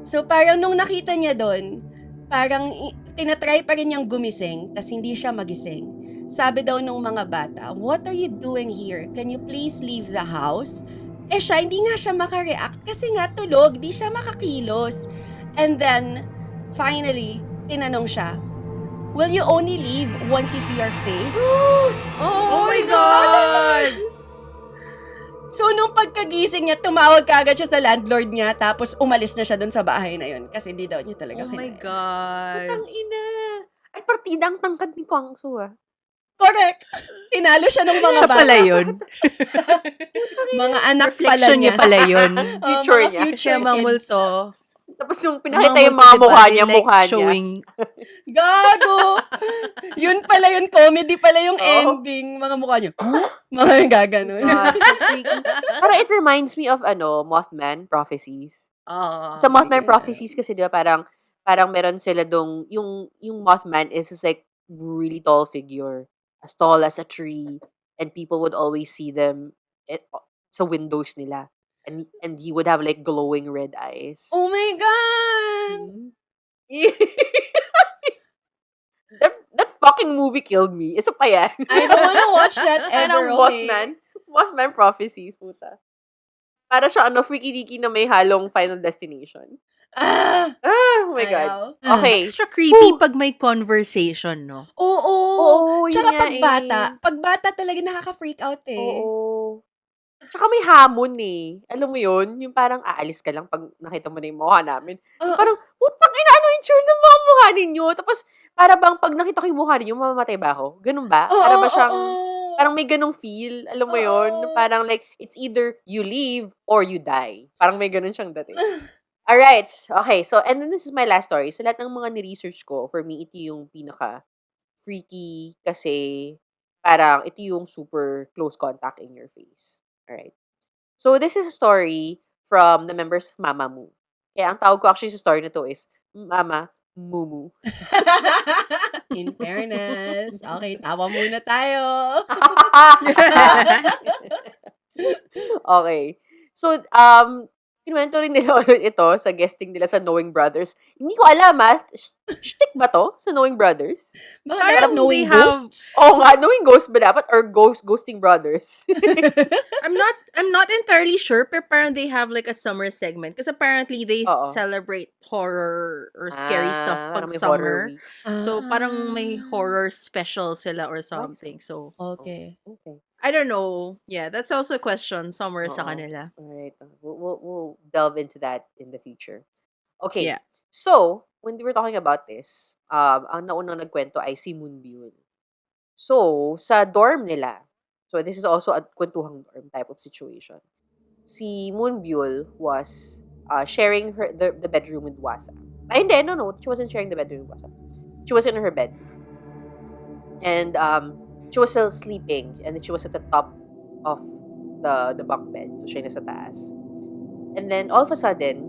So, parang nung nakita niya doon, parang tinatry pa rin niyang gumising, tas hindi siya magising. Sabi daw nung mga bata, "What are you doing here? Can you please leave the house?" Eh siya, hindi nga siya makareact kasi nga tulog, di siya makakilos. And then, finally, tinanong siya, "Will you only leave once you see your face?" Oh my God! So, nung pagkagising niya, tumawag kaagad siya sa landlord niya, tapos umalis na siya dun sa bahay na yun kasi hindi daw niya talaga Oh my kinaya. God. Ang ina. Ay, partida ang tangkad ni Kwangsoo, ah. Correct! Tinalo siya ng mga Siya bata. pala yun. Mga anak pala Reflection niya. niya pala yun. Future mga niya. future Siya mga kids. multo. Tapos yung Sa pinakita yung multo, mga diba, mukha they niya, like mukha niya. showing. Gago! Yun pala yun, comedy pala yung Oo. ending. Mga mukha niya, huh? Mga gaganon. God, so freaky. Parang it reminds me of, Mothman Prophecies. Oh. Sa Mothman yeah. Prophecies kasi, diba, parang meron sila dong, yung Mothman is like really tall figure. As tall as a tree. And people would always see them sa windows nila. And he would have like glowing red eyes. Oh my God! Mhm. that fucking movie killed me. Isa pa yan. I don't wanna watch that Yan ever, ang okay? Mothman Prophecies, puta. Para siya, freaky-deaky na may halong Final Destination. Ah! Oh my God. Ayaw. Okay. Extra creepy pag may conversation, no? Oo. Oo, yun Tsaka nga pag bata talaga nakaka-freak out eh. Oo. Tsaka may hamon eh. Alam mo yun? Yung parang aalis ka lang pag nakita mo na yung mukha namin. Oo. Parang, putang ina, ano yung tune ng mga mukha ninyo? Tapos, para bang pag nakita ko yung mukha ninyo, mamamatay ba ako? Ganun ba? Oo, Para ba siyang, oo. parang may ganung feel. Alam mo Oo. yun? Parang like, it's either you leave or you die. Parang may ganun siyang dating. Alright. Okay. So, and then this is my last story. Sa lahat ng mga ni-research ko, for me, ito yung pinaka-freaky kasi parang ito yung super close contact in your face. Alright. So, this is a story from the members of Mama-moomoo. Kaya ang tawag ko actually sa story na to is Mama-moomoo. In fairness. Okay, tawa muna tayo. Okay. So, kinuwento rin nila ulit ito sa guesting nila sa Knowing Brothers. Hindi ko alam, shtick ba to sa Knowing Brothers? Baka Parang dapat knowing they have- ghosts. Oo nga, Knowing Ghosts ba dapat? Or Ghosting Brothers? I'm not entirely sure, pero parang they have like a summer segment. Because apparently they Oo. celebrate horror or scary stuff pag parang may summer. horror week. So parang may horror special sila or something. So Okay. Okay. I don't know. Yeah, that's also a question somewhere sa Oo. kanila. Alright. We'll delve into that in the future. Okay. Yeah. So, when we were talking about this, ang naunang nagkwento ay si Moonbyul. So, sa dorm nila, so this is also a kwentuhang dorm type of situation. Si Moonbyul was sharing the bedroom with Wasa. Ay, hindi, no. She wasn't sharing the bedroom with Wasa. She was in her bed. And, she was still sleeping and then she was at the top of the bunk bed. So, siya nasa taas. And then, all of a sudden,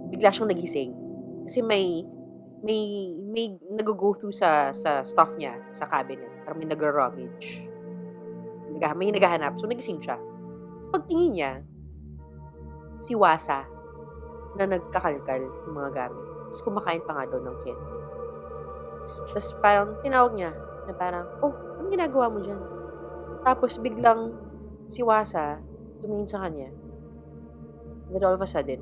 bigla siyang nagising. Kasi may nag-go through sa stuff niya, sa cabinet. Parang may nag-rummage. May naghahanap. So, nagising siya. Pagtingin niya, si Wasa na nagkakalkal ng mga gamit. Tapos kumakain pa nga daw ng candy. Tapos parang tinawag niya na parang, oh, anong ginagawa mo dyan? Tapos biglang si Wasa tumingin sa kanya. And then all of a sudden,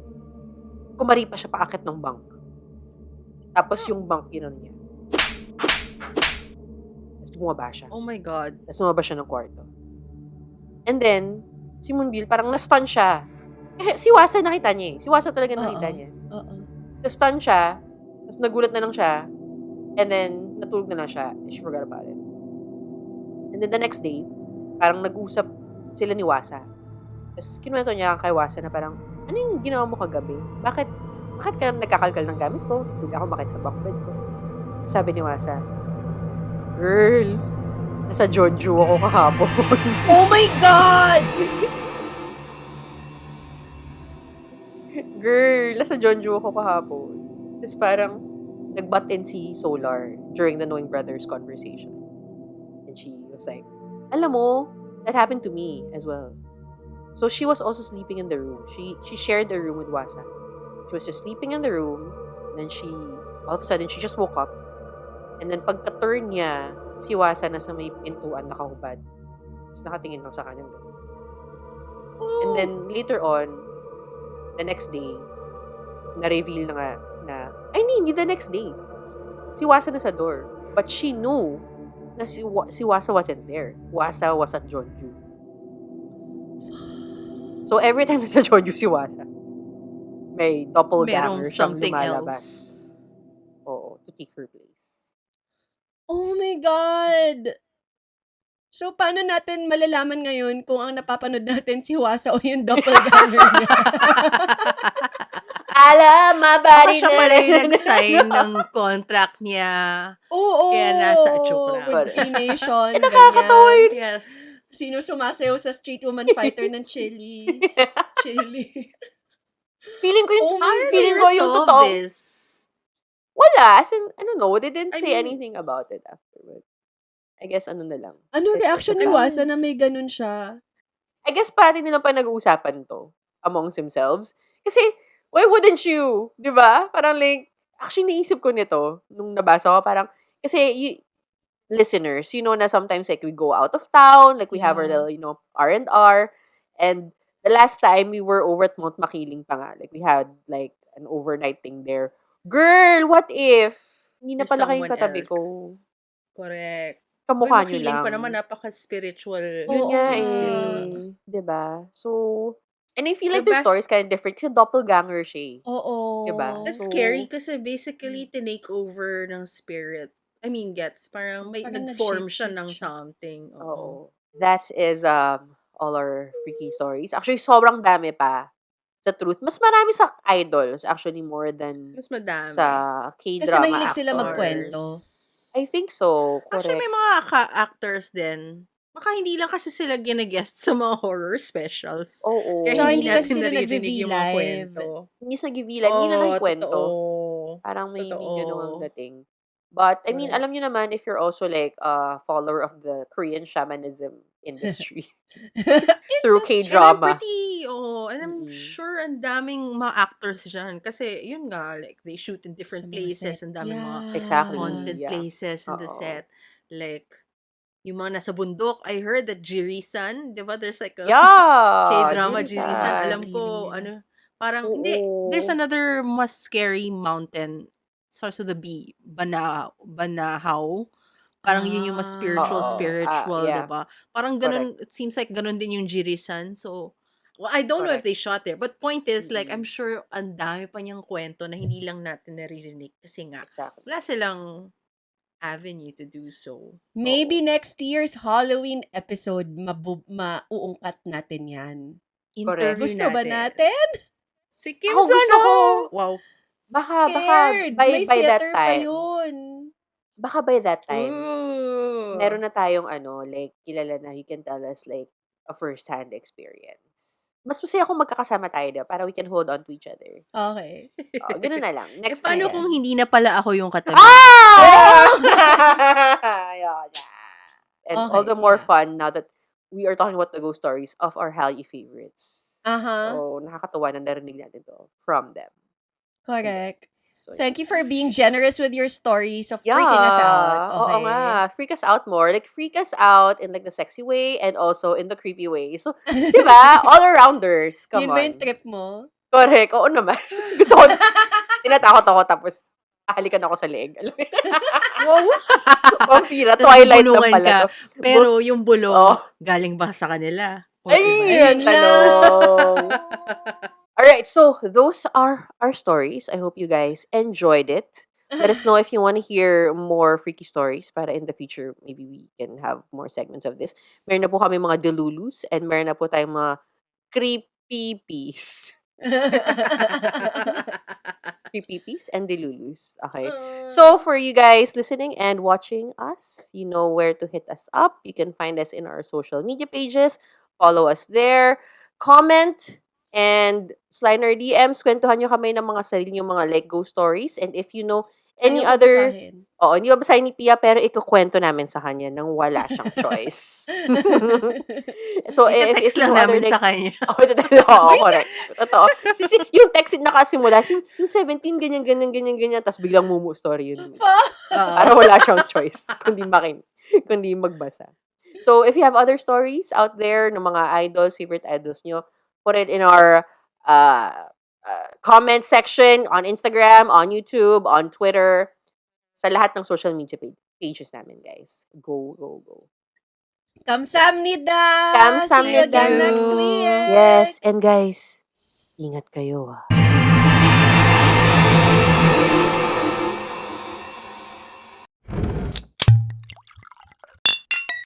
kumari pa siya paakit ng bunk. Tapos yung bunk ginon niya. Tapos bumaba siya. Oh my God. Tapos lumabas siya ng kwarto. And then, si Moonbyul parang na-stun siya. Si Wasa nakita niya eh. Si Wasa talaga nakita niya. Oo. Na-stun siya. Tapos nagulat na lang siya. And then, natulog na lang siya. And she forgot about it. And then the next day, parang nag-usap sila ni Wasa. Tapos kinuwento niya kay Wasa na parang, ano yung ginawa mo kagabi? Bakit ka nagkakalkal ng gamit ko? Bigla ako makit sa bunk bed ko. Sabi ni Wasa, girl, nasa Jeonju ako kahapon. Oh my God! Girl, nasa Jeonju ako kahapon. Tapos parang, nag-butt in si Solar during the Knowing Brothers conversation. And she was like, alam mo, that happened to me as well. So she was also sleeping in the room. She shared a room with Wasa. She was just sleeping in the room. And then all of a sudden, she just woke up. And then pagka-turn niya, si Wasa nasa may pintuan nakahubad. Tapos nakatingin lang sa kanyang ganun. And then later on, the next day, na-reveal na nga hindi the next day. Si Wasa na sa door. But she knew na si Wasa wasn't there. Wasa was at Jeonju. So every time nasa Jeonju si Wasa, may doppelganger siyang something lumalabas. else. Oo, to take her place. Oh my God! So, paano natin malalaman ngayon kung ang napapanood natin si Wasa o yung doppelganger niya? Alam, Baka mabari siya pala yung nag-sign ng contract niya. Oo! Kaya nasa joke lang. With B-Nation, nakakatawa ganyan. yun. Yeah. Sino sumasayaw sa street woman fighter ng chili? Chili. Feeling ko yung, Oh my feeling ko yung Resolve totoo. this. Wala. As in, I don't know. They didn't I say mean- anything about it afterward. I guess ano na lang. Ano reaction ni I mean, Wasa na may ganun siya? I guess parati nilang pa nag-uusapan to amongst themselves. Kasi, why wouldn't you? Di ba? Parang like, actually naisip ko nito nung nabasa ko. Parang, kasi listeners, na sometimes like we go out of town, like we have our Yeah. little, R&R. And the last time we were over at Mount Makiling pa nga. Like we had like an overnight thing there. Girl, what if hindi na There's pala kayong someone katabi else. ko? Correct. Kamukha nyo Makiling lang. pa naman, napaka-spiritual. Yun Oo nga nga. eh. Diba? So, and I feel like The their best- story is kind of different kasi doppelganger siya eh. Oo. Diba? That's So- scary kasi basically tinake over ng spirit. I mean, gets. Parang may Parang nag-form siya nag-shape-shift ng siya. something. Oo. That is all our freaky stories. Actually, sobrang dami pa. Sa truth. Mas marami sa idols actually more than Mas madami. sa Kasi K-drama mahilig sila actors. magkwento. I think so. Correct. Actually, may mga actors din. Baka hindi lang kasi sila gina-guest sa mga horror specials. Oo. Kaya Tsaka hindi hindi kasi natin sila naririnig yung mga nagve-V-live. kwento. Hindi sa Givila, hindi na lang kwento. Totoo. Parang may Totoo. ganun ang dating. But, I mean, Correct. alam nyo naman, if you're also like a follower of the Korean shamanism industry through And I'm K-drama. and I'm Mm-mm. sure ang daming mga actors dyan. Kasi, yun nga, like, they shoot in different Sa mga places. set. Ang daming mga Exactly. haunted Yeah. places in the Oo. set. Like, yung mga nasa bundok, I heard that Jiri-san, di ba? There's like a Yeah! K-drama Jiri-san. Jiri-san. Alam Feeling ko, nila. parang, Oo. hindi, there's another mas scary mountain. Starts with the B. Banahaw. Parang yun yung mas spiritual, Oo. Yeah. diba? Parang ganun, it seems like ganun din yung Jiri-san. So, well, I don't know if Correct. they shot there. But point is, like, I'm Mm-mm. sure ang dami pa niyang kwento na hindi lang natin naririnig. Kasi nga, Exactly. wala silang avenue to do so. Maybe next year's Halloween episode, mauungkat natin yan. Correct. Interview Gusto ba natin. natin? Si Kim Ako gusto ko. Wow. Baka Scared. May by that theater pa time. yun. Baka by that time, Ooh. meron na tayong like, kilala na, you can tell us like, a first-hand experience. Mas masaya kung magkakasama tayo na para we can hold on to each other. Okay. Ganun na lang. Eh, Next paano year. kung hindi na pala ako yung katabi? Ah! Yun, yeah. And all Okay, the more yeah. fun now that we are talking about the ghost stories of our Hallyu favorites. Aha. So, nakakatuwa na narinig natin to from them. Correct. So, Thank you for being generous with your stories of yeah. freaking us out. Oo Okay. nga. Freak us out more. Like, freak us out in like the sexy way and also in the creepy way. So, di ba? All-arounders. Come Yun on. ba yung trip mo? Correct. Oo naman. Gusto ko, tinatakot ako tapos hahalikan ako sa leeg. Alam mo yun? Wow. Vampira. Tas Twilight lang bulungan pala. ka. to. Pero yung bulong, Oh. galing ba sa kanila? O, Ay, diba? yan Yun lang. tanong. Alright, so those are our stories. I hope you guys enjoyed it. Let us know if you want to hear more freaky stories para in the future, maybe we can have more segments of this. Meron na po kami mga delulus and meron na po tayong mga creepy peas. Creepy peas and delulus. Okay. So for you guys listening and watching us, you know where to hit us up. You can find us in our social media pages. Follow us there. Comment. And slide in our DMs, kwentuhan nyo kami ng mga sarili nyo mga let go stories. And if you know any Ayoko other... basahin. Oo, hindi ba basahin ni Pia, pero ikukwento namin sa kanya nang wala siyang choice. So, if Ita-text you lang know other namin sa like... kanya. Oo, correct. Totoo. Yung text nakasimula, yung 17, ganyan, ganyan, ganyan, ganyan, tapos biglang mumu story yun. Para Oo. wala siyang choice, kundi magbasa. So, if you have other stories out there ng mga idols, favorite idols nyo, put it in our comment section on Instagram, on YouTube, on Twitter, sa lahat ng social media pages namin, guys. Go, go, go. Kamsahamnida! See you Kamsahamnida. again next week! Yes, and guys, ingat kayo.